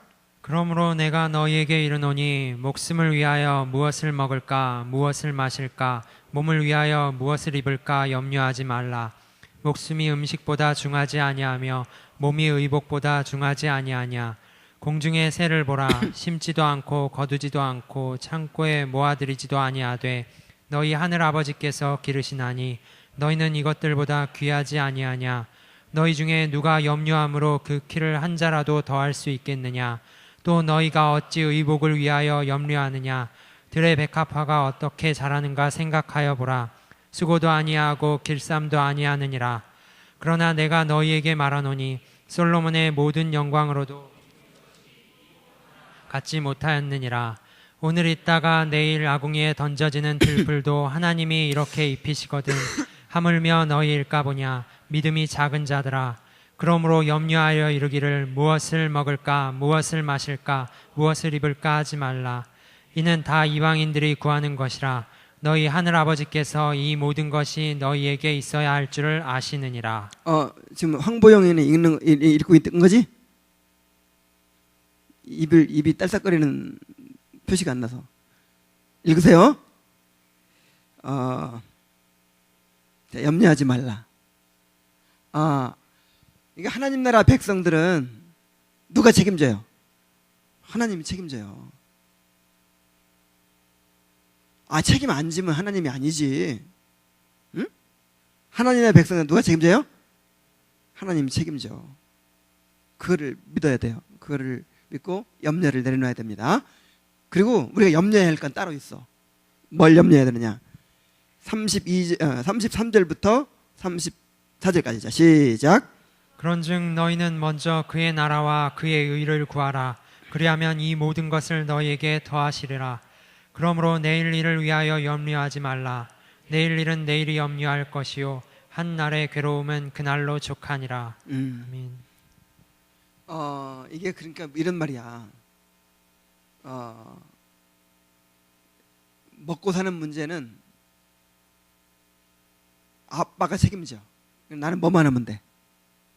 그러므로 내가 너희에게 이르노니 목숨을 위하여 무엇을 먹을까 무엇을 마실까 몸을 위하여 무엇을 입을까 염려하지 말라. 목숨이 음식보다 중하지 아니하며 몸이 의복보다 중하지 아니하냐. 공중의 새를 보라. 심지도 않고 거두지도 않고 창고에 모아들이지도 아니하되 너희 하늘 아버지께서 기르시나니 너희는 이것들보다 귀하지 아니하냐. 너희 중에 누가 염려함으로 그 키를 한 자라도 더할 수 있겠느냐. 또 너희가 어찌 의복을 위하여 염려하느냐. 들의 백합화가 어떻게 자라는가 생각하여 보라. 수고도 아니하고 길쌈도 아니하느니라. 그러나 내가 너희에게 말하노니 솔로몬의 모든 영광으로도 갖지 못하였느니라. 오늘 있다가 내일 아궁이에 던져지는 들풀도 하나님이 이렇게 입히시거든. 하물며 너희일까 보냐. 믿음이 작은 자들아. 그러므로 염려하여 이르기를 무엇을 먹을까 무엇을 마실까 무엇을 입을까 하지 말라. 이는 다 이방인들이 구하는 것이라. 너희 하늘 아버지께서 이 모든 것이 너희에게 있어야 할 줄을 아시느니라. 지금 황보영이는 읽고 있는 거지? 입이 딸싹거리는 표시가 안 나서 읽으세요. 자, 염려하지 말라. 이게 하나님 나라 백성들은 누가 책임져요? 하나님이 책임져요. 책임 안 지면 하나님이 아니지. 응? 하나님의 백성은 누가 책임져요? 하나님이 책임져. 그거를 믿어야 돼요. 그거를 믿고 염려를 내려놔야 됩니다. 그리고 우리가 염려해야 할 건 따로 있어. 뭘 염려해야 되느냐? 33절부터 34절까지. 자, 시작. 그런즉 너희는 먼저 그의 나라와 그의 의를 구하라. 그리하면 이 모든 것을 너희에게 더하시리라. 그러므로 내일 일을 위하여 염려하지 말라. 내일 일은 내일이 염려할 것이요 한 날의 괴로움은 그날로 족하니라. 아멘. 이게 그러니까 이런 말이야. 먹고 사는 문제는 아빠가 책임져. 나는 뭐만 하면 돼.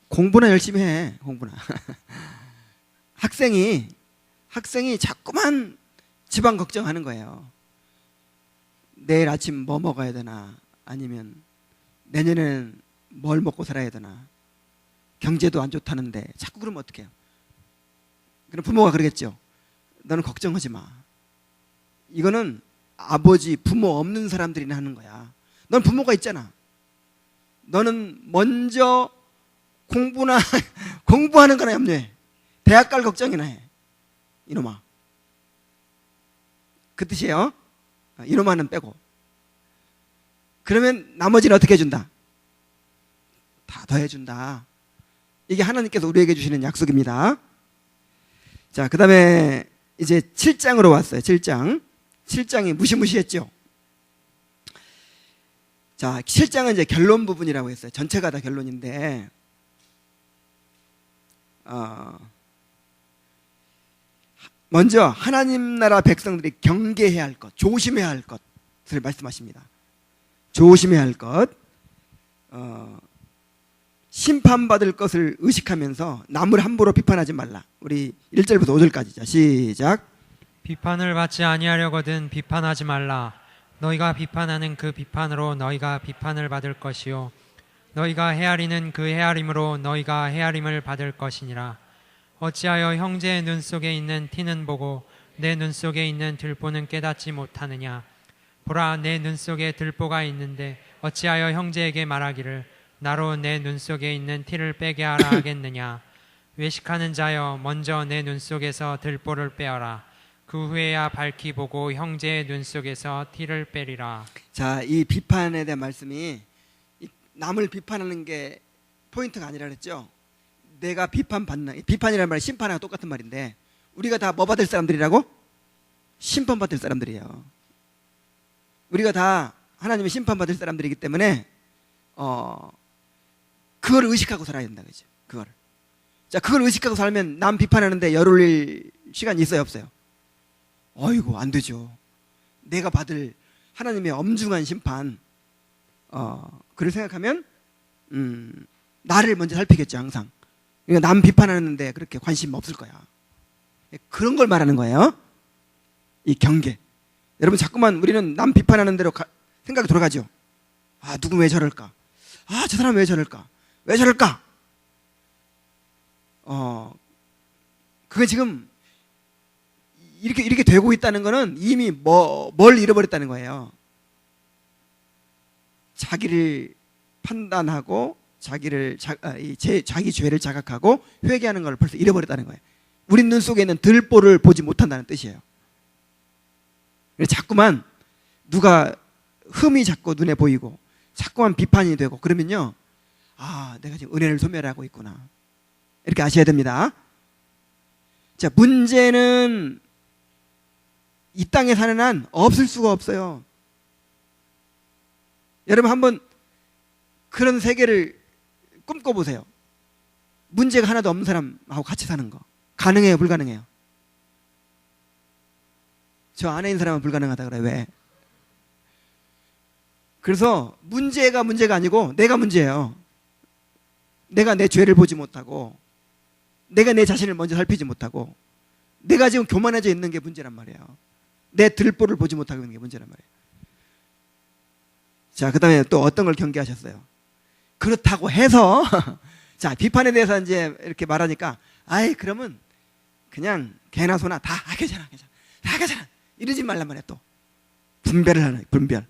공부나 열심히 해. 공부나. 학생이 자꾸만 집안 걱정하는 거예요. 내일 아침 뭐 먹어야 되나, 아니면 내년에는 뭘 먹고 살아야 되나, 경제도 안 좋다는데 자꾸 그러면 어떡해요? 그럼 부모가 그러겠죠. 너는 걱정하지 마. 이거는 아버지, 부모 없는 사람들이 하는 거야. 넌 부모가 있잖아. 너는 먼저 공부하는 거나 염려해. 대학 갈 걱정이나 해. 이놈아. 그 뜻이에요. 이놈아는 빼고. 그러면 나머지는 어떻게 해준다? 다 더해준다. 이게 하나님께서 우리에게 주시는 약속입니다. 자, 그 다음에 이제 7장으로 왔어요. 7장이 무시무시했죠. 자, 7장은 이제 결론 부분이라고 했어요. 전체가 다 결론인데, 먼저 하나님 나라 백성들이 경계해야 할 것, 조심해야 할 것을 말씀하십니다. 조심해야 할 것, 심판받을 것을 의식하면서 남을 함부로 비판하지 말라. 우리 1절부터 5절까지. 자, 시작. 비판을 받지 아니하려거든 비판하지 말라. 너희가 비판하는 그 비판으로 너희가 비판을 받을 것이요 너희가 헤아리는 그 헤아림으로 너희가 헤아림을 받을 것이니라. 어찌하여 형제의 눈 속에 있는 티는 보고 내 눈 속에 있는 들보는 깨닫지 못하느냐. 보라, 내 눈 속에 들보가 있는데 어찌하여 형제에게 말하기를 나로 내 눈 속에 있는 티를 빼게 하라 하겠느냐. 외식하는 자여, 먼저 내 눈 속에서 들보를 빼어라. 그 후에야 밝히 보고 형제의 눈 속에서 티를 빼리라. 자, 이 비판에 대한 말씀이 남을 비판하는 게 포인트가 아니라 그랬죠. 내가 비판받는, 비판이라는 말은 심판하고 똑같은 말인데, 우리가 다 뭐 받을 사람들이라고? 심판받을 사람들이에요. 우리가 다 하나님의 심판받을 사람들이기 때문에 그걸 의식하고 살아야 된다, 그죠? 그걸. 자, 그걸 의식하고 살면 남 비판하는데 열 올릴 시간이 있어요, 없어요? 어이구, 안 되죠. 내가 받을 하나님의 엄중한 심판, 그를 생각하면 나를 먼저 살피겠죠, 항상. 그러니까 남 비판하는데 그렇게 관심 없을 거야. 그런 걸 말하는 거예요. 이 경계. 여러분 자꾸만 우리는 남 비판하는 대로 생각이 돌아가죠. 아, 누구 왜 저럴까? 아, 저 사람 왜 저럴까? 왜 저럴까? 그게 지금 이렇게 되고 있다는 거는 이미 뭘 잃어버렸다는 거예요. 자기를 판단하고 자기 죄를 자각하고 회개하는 걸 벌써 잃어버렸다는 거예요. 우리 눈 속에 있는 들보를 보지 못한다는 뜻이에요. 자꾸만 누가 흠이 자꾸 눈에 보이고 자꾸만 비판이 되고 그러면요, 아, 내가 지금 은혜를 소멸하고 있구나, 이렇게 아셔야 됩니다. 자, 문제는 이 땅에 사는 한 없을 수가 없어요. 여러분 한번 그런 세계를 꿈꿔보세요. 문제가 하나도 없는 사람하고 같이 사는 거 가능해요, 불가능해요? 저 안에 있는 사람은 불가능하다 그래. 왜? 그래서 문제가 아니고 내가 문제예요. 내가 내 죄를 보지 못하고, 내가 내 자신을 먼저 살피지 못하고, 내가 지금 교만해져 있는 게 문제란 말이에요. 내 들보를 보지 못하고 있는 게 문제란 말이에요. 자, 그 다음에 또 어떤 걸 경계하셨어요? 그렇다고 해서 자, 비판에 대해서 이제 이렇게 말하니까, 아이, 그러면 그냥 개나 소나 다 괜찮아 다 괜찮아 이러지 말란 말이야. 또 분별을 하는 거예요. 분별.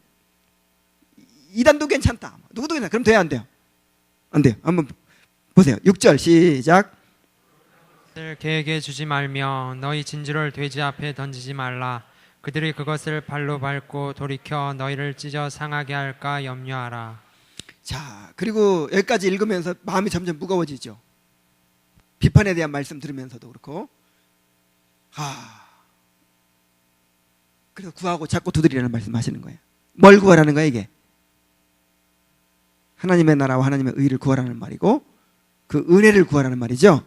이단도 괜찮다, 누구도 괜찮다. 그럼 돼요, 안 돼요? 안 돼요. 한번 보세요. 6절 시작. 그것을 개에게 주지 말며 너희 진주를 돼지 앞에 던지지 말라. 그들이 그것을 발로 밟고 돌이켜 너희를 찢어 상하게 할까 염려하라. 자, 그리고 여기까지 읽으면서 마음이 점점 무거워지죠. 비판에 대한 말씀 들으면서도 그렇고, 그래서 구하고 찾고 두드리라는 말씀 하시는 거예요. 뭘 구하라는 거예요, 이게? 하나님의 나라와 하나님의 의를 구하라는 말이고, 그 은혜를 구하라는 말이죠.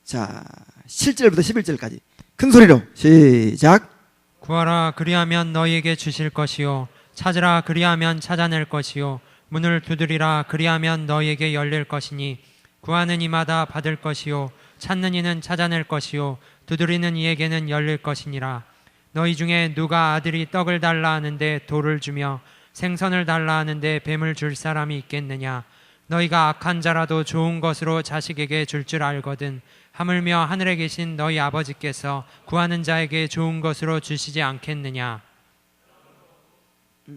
자, 7절부터 11절까지 큰 소리로 시작. 구하라, 그리하면 너희에게 주실 것이요, 찾으라, 그리하면 찾아낼 것이요, 문을 두드리라, 그리하면 너희에게 열릴 것이니, 구하는 이마다 받을 것이요, 찾는 이는 찾아낼 것이요, 두드리는 이에게는 열릴 것이니라. 너희 중에 누가 아들이 떡을 달라 하는데 돌을 주며 생선을 달라 하는데 뱀을 줄 사람이 있겠느냐? 너희가 악한 자라도 좋은 것으로 자식에게 줄 줄 알거든 하물며 하늘에 계신 너희 아버지께서 구하는 자에게 좋은 것으로 주시지 않겠느냐?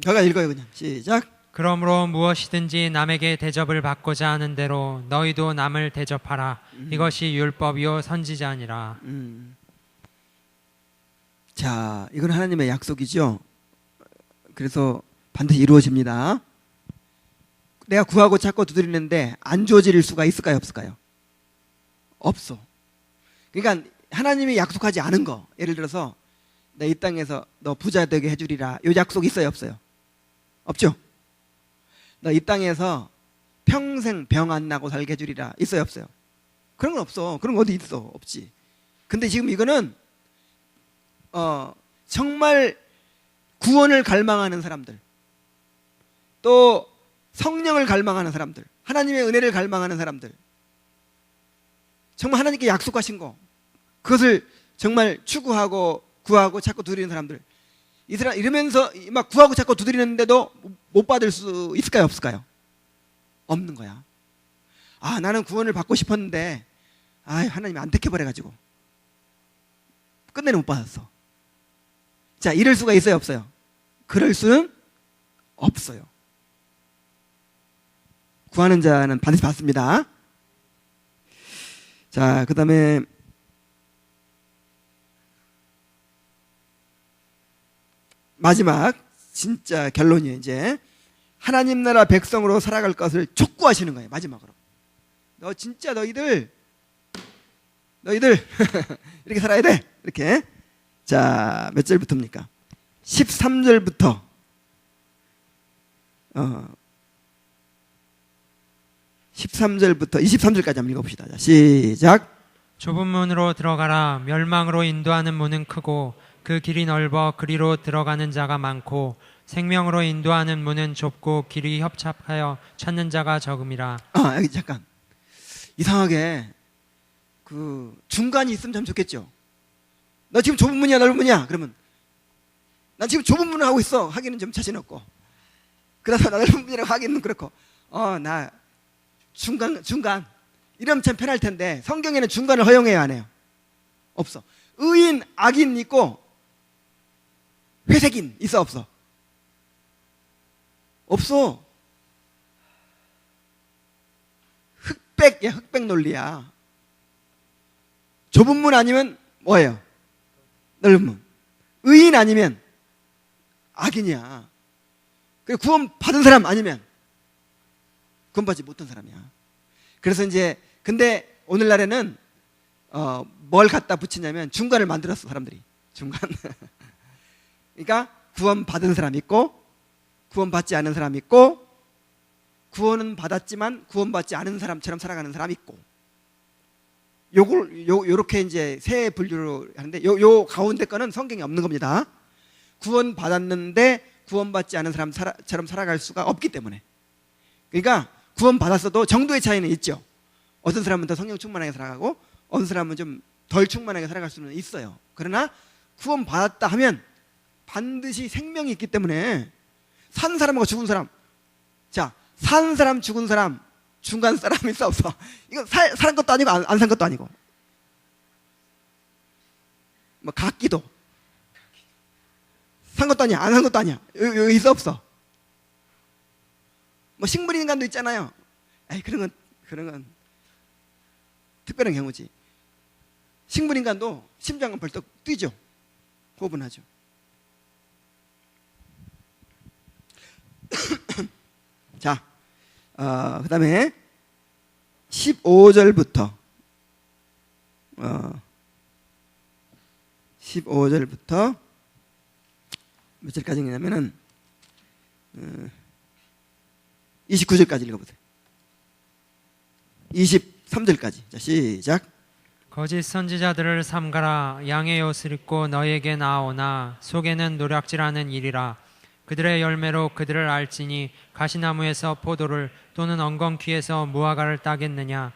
제가 읽어요, 그냥 시작. 그러므로 무엇이든지 남에게 대접을 받고자 하는 대로 너희도 남을 대접하라. 이것이 율법이요 선지자니라. 자, 이건 하나님의 약속이죠. 그래서 반드시 이루어집니다. 내가 구하고 찾고 두드리는데 안 주어질 수가 있을까요, 없을까요? 없어. 그러니까 하나님이 약속하지 않은 거, 예를 들어서 내 이 땅에서 너 부자 되게 해주리라, 이 약속 있어요, 없어요? 없죠. 너 이 땅에서 평생 병 안 나고 살게 해주리라, 있어요, 없어요? 그런 건 없어. 그런 거 어디 있어? 없지. 근데 지금 이거는 정말 구원을 갈망하는 사람들, 또 성령을 갈망하는 사람들, 하나님의 은혜를 갈망하는 사람들, 정말 하나님께 약속하신 거, 그것을 정말 추구하고 구하고 찾고 두드리는 사람들, 이 사람 이러면서 막 구하고 찾고 두드리는데도 못 받을 수 있을까요, 없을까요? 없는 거야. 아, 나는 구원을 받고 싶었는데 하나님이 안 택해버려가지고 끝내는 못 받았어. 자, 이럴 수가 있어요, 없어요? 그럴 수는 없어요. 구하는 자는 반드시 받습니다. 자, 그 다음에 마지막 진짜 결론이에요. 이제 하나님 나라 백성으로 살아갈 것을 촉구하시는 거예요, 마지막으로. 너 진짜 너희들 이렇게 살아야 돼, 이렇게. 자, 몇 절부터입니까? 13절부터 13절부터 23절까지 한번 읽어봅시다. 자, 시작. 좁은 문으로 들어가라. 멸망으로 인도하는 문은 크고 그 길이 넓어 그리로 들어가는 자가 많고 생명으로 인도하는 문은 좁고 길이 협착하여 찾는 자가 적음이라. 여기 잠깐, 이상하게 그 중간이 있으면 참 좋겠죠. 너 지금 좁은 문이야, 넓은 문이야? 그러면 난 지금 좁은 문을 하고 있어. 하기는 좀 자신 없고. 그래서 나 넓은 문이라고 하기는 그렇고. 나 중간. 이러면 참 편할 텐데 성경에는 중간을 허용해요, 안 해요? 없어. 의인, 악인 있고 회색인 있어, 없어? 없어. 흑백이야, 흑백 논리야. 좁은 문 아니면 뭐예요? 넓은 문. 의인 아니면 악인이야. 그리고 구원 받은 사람 아니면 구원받지 못한 사람이야. 그래서 이제 근데 오늘날에는 뭘 갖다 붙이냐면 중간을 만들었어, 사람들이. 중간. 그러니까 구원 받은 사람 있고 구원 받지 않은 사람 있고 구원은 받았지만 구원 받지 않은 사람처럼 살아가는 사람 있고, 요렇게 이제 세 분류로 하는데 요 가운데 거는 성경에 없는 겁니다. 구원 받았는데 구원 받지 않은 사람처럼 살아갈 수가 없기 때문에. 그러니까 구원 받았어도 정도의 차이는 있죠. 어떤 사람은 더 성령 충만하게 살아가고 어떤 사람은 좀 덜 충만하게 살아갈 수는 있어요. 그러나 구원 받았다 하면 반드시 생명이 있기 때문에 산 사람하고 죽은 사람, 자, 산 사람 죽은 사람 중간 사람 있어, 없어? 이거 산 것도 아니고 안 산 것도 아니고, 뭐 각기도 산 것도 아니야, 안 산 것도 아니야. 여기 있어, 없어? 뭐 식물인간도 있잖아요. 에이, 그런 건 특별한 경우지. 식물인간도 심장은 벌떡 뛰죠. 호흡은 하죠. 자, 그 다음에 15절부터 15절부터 몇 절까지 있냐면은 29절까지 읽어보세요. 23절까지. 자, 시작. 거짓 선지자들을 삼가라. 양의 옷을 입고 너에게 나오나 속에는 노략질하는 일이라. 그들의 열매로 그들을 알지니 가시나무에서 포도를 또는 엉겅퀴에서 무화과를 따겠느냐.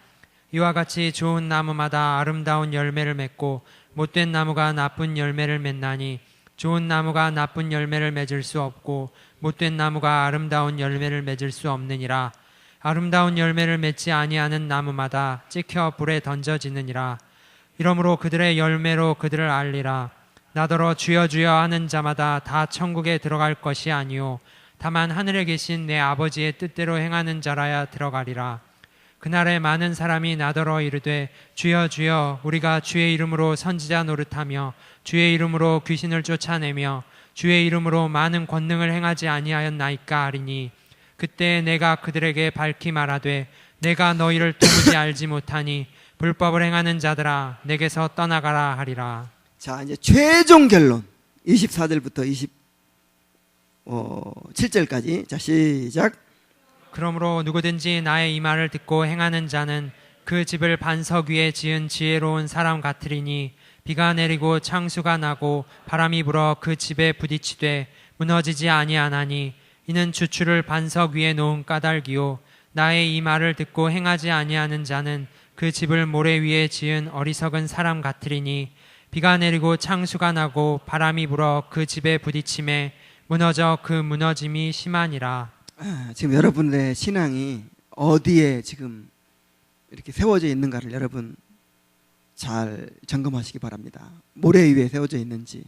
이와 같이 좋은 나무마다 아름다운 열매를 맺고 못된 나무가 나쁜 열매를 맺나니 좋은 나무가 나쁜 열매를 맺을 수 없고 못된 나무가 아름다운 열매를 맺을 수 없느니라. 아름다운 열매를 맺지 아니하는 나무마다 찍혀 불에 던져지느니라. 이러므로 그들의 열매로 그들을 알리라. 나더러 주여 주여 하는 자마다 다 천국에 들어갈 것이 아니요 다만 하늘에 계신 내 아버지의 뜻대로 행하는 자라야 들어가리라. 그날에 많은 사람이 나더러 이르되 주여 주여 우리가 주의 이름으로 선지자 노릇하며 주의 이름으로 귀신을 쫓아내며 주의 이름으로 많은 권능을 행하지 아니하였나이까 하리니 그때 내가 그들에게 밝히 말하되 내가 너희를 도무지 알지 못하니 불법을 행하는 자들아 내게서 떠나가라 하리라. 자, 이제 최종 결론 24절부터 27절까지. 자, 시작. 그러므로 누구든지 나의 이 말을 듣고 행하는 자는 그 집을 반석 위에 지은 지혜로운 사람 같으리니 비가 내리고 창수가 나고 바람이 불어 그 집에 부딪히되 무너지지 아니하나니 이는 주추를 반석 위에 놓은 까닭이요 나의 이 말을 듣고 행하지 아니하는 자는 그 집을 모래 위에 지은 어리석은 사람 같으리니 비가 내리고 창수가 나고 바람이 불어 그 집에 부딪힘에 무너져 그 무너짐이 심하니라. 지금 여러분의 신앙이 어디에 지금 이렇게 세워져 있는가를 여러분 잘 점검하시기 바랍니다. 모래 위에 세워져 있는지,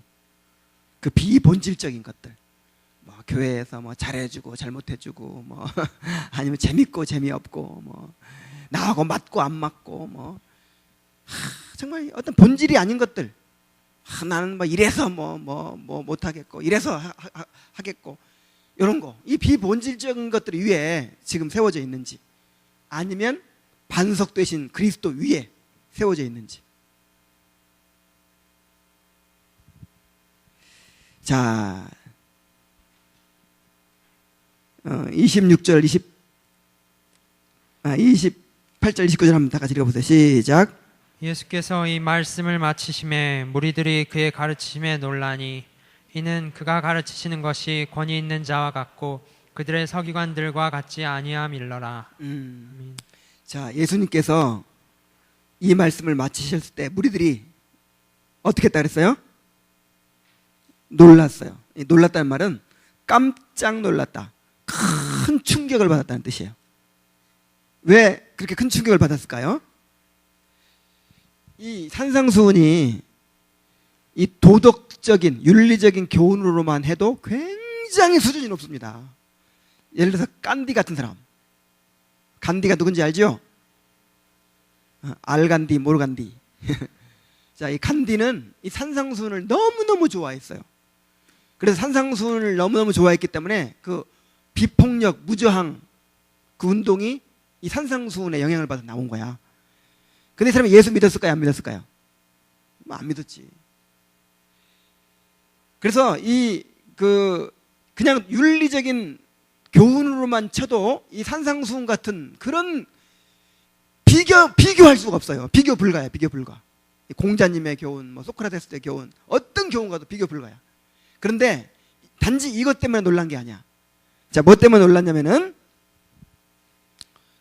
그 비본질적인 것들, 뭐 교회에서 뭐 잘해주고 잘못해주고 뭐 아니면 재밌고 재미없고 뭐 나하고 맞고 안 맞고 뭐 정말 어떤 본질이 아닌 것들, 나는 뭐 이래서 뭐 못하겠고 이래서 하겠고 이런 거, 이 비본질적인 것들 위에 지금 세워져 있는지 아니면 반석 되신 그리스도 위에 세워져 있는지. 자, 26절 28절 29절 한번 다 같이 읽어보세요. 시작. 예수께서 이 말씀을 마치심에 무리들이 그의 가르치심에 놀라니 이는 그가 가르치시는 것이 권위 있는 자와 같고 그들의 서기관들과 같지 아니함일러라. 자, 예수님께서 이 말씀을 마치셨을 때 무리들이 어떻게 했다 그랬어요? 놀랐어요. 이 놀랐다는 말은 깜짝 놀랐다, 큰 충격을 받았다는 뜻이에요. 왜 그렇게 큰 충격을 받았을까요? 이 산상수훈이 이 도덕적인 윤리적인 교훈으로만 해도 굉장히 수준이 높습니다. 예를 들어서 간디 같은 사람, 간디가 누군지 알죠? 알간디, 모르간디. 자, 이 간디는 이 산상수훈을 너무너무 좋아했어요. 그래서 산상수훈을 너무너무 좋아했기 때문에 그 비폭력, 무저항 그 운동이 이 산상수훈의 영향을 받아 나온 거야. 근데 이 사람이 예수 믿었을까요? 안 믿었을까요? 안 믿었지. 그래서 그냥 윤리적인 교훈으로만 쳐도 이 산상수훈 같은 그런 비교할 수가 없어요. 비교 불가야, 비교 불가. 공자님의 교훈, 뭐 소크라테스의 교훈, 어떤 교훈과도 비교 불가야. 그런데 단지 이것 때문에 놀란 게 아니야. 자, 뭐 때문에 놀랐냐면은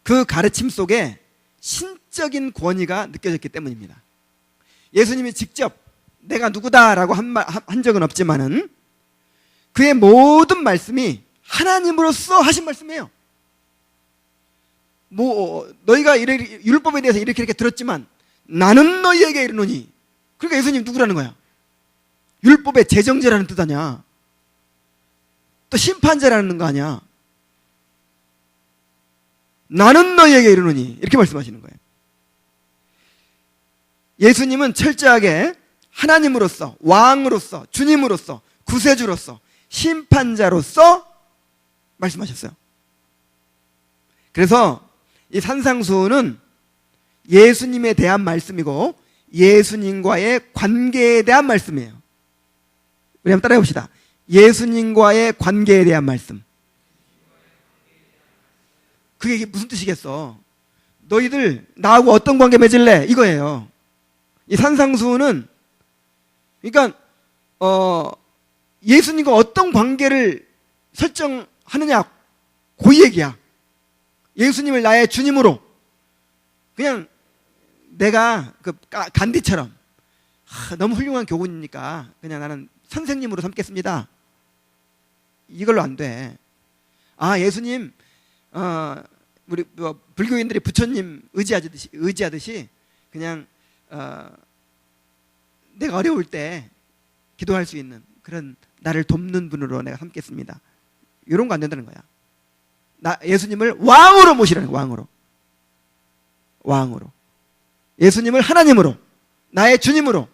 그 가르침 속에 신적인 권위가 느껴졌기 때문입니다. 예수님이 직접 내가 누구다라고 한 적은 없지만은 그의 모든 말씀이 하나님으로서 하신 말씀이에요. 뭐 너희가 율법에 대해서 이렇게 들었지만 나는 너희에게 이르노니. 그러니까 예수님 누구라는 거야? 율법의 제정자라는 뜻 아니야? 또 심판자라는 거 아니야? 나는 너희에게 이르노니 이렇게 말씀하시는 거예요. 예수님은 철저하게 하나님으로서, 왕으로서, 주님으로서, 구세주로서, 심판자로서 말씀하셨어요. 그래서 이 산상수훈은 예수님에 대한 말씀이고 예수님과의 관계에 대한 말씀이에요. 우리 한번 따라해 봅시다. 예수님과의 관계에 대한 말씀. 그게 이게 무슨 뜻이겠어? 너희들 나하고 어떤 관계 맺을래? 이거예요. 이 산상수훈은 그러니까 예수님과 어떤 관계를 설정하느냐, 그 얘기야. 예수님을 나의 주님으로, 그냥 내가 그 간디처럼 너무 훌륭한 교훈이니까 그냥 나는 선생님으로 삼겠습니다. 이걸로 안 돼. 아, 예수님, 우리 불교인들이 부처님 의지하듯이 그냥 내가 어려울 때 기도할 수 있는 그런 나를 돕는 분으로 내가 삼겠습니다. 이런 거 안 된다는 거야. 예수님을 왕으로 모시라는 거야. 왕으로. 예수님을 하나님으로, 나의 주님으로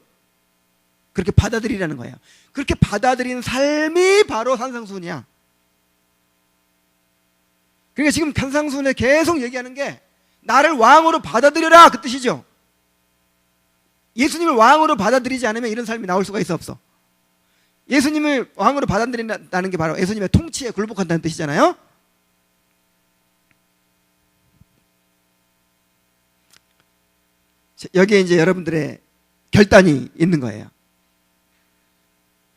그렇게 받아들이라는 거예요. 그렇게 받아들이는 삶이 바로 산상수훈이야. 그러니까 지금 산상수훈에 계속 얘기하는 게 나를 왕으로 받아들여라 그 뜻이죠. 예수님을 왕으로 받아들이지 않으면 이런 삶이 나올 수가 있어 없어? 예수님을 왕으로 받아들인다는 게 바로 예수님의 통치에 굴복한다는 뜻이잖아요. 여기에 이제 여러분들의 결단이 있는 거예요.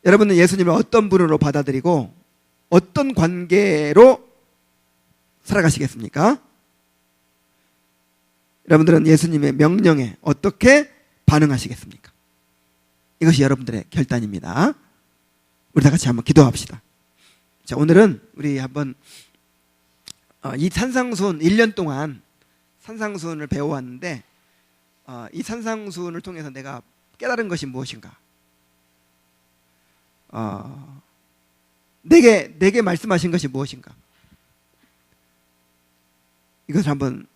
여러분은 예수님을 어떤 분으로 받아들이고 어떤 관계로 살아가시겠습니까? 여러분들은 예수님의 명령에 어떻게 반응하시겠습니까? 이것이 여러분들의 결단입니다. 우리 다 같이 한번 기도합시다. 자, 오늘은 우리 한번 이 산상수훈 1년 동안 산상수훈을 배워왔는데 이 산상수훈을 통해서 내가 깨달은 것이 무엇인가? 내게 말씀하신 것이 무엇인가? 이것을 한번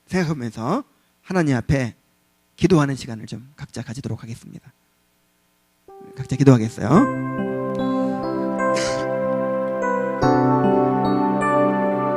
생각하면서 하나님 앞에 기도하는 시간을 좀 각자 가지도록 하겠습니다. 각자 기도하겠어요?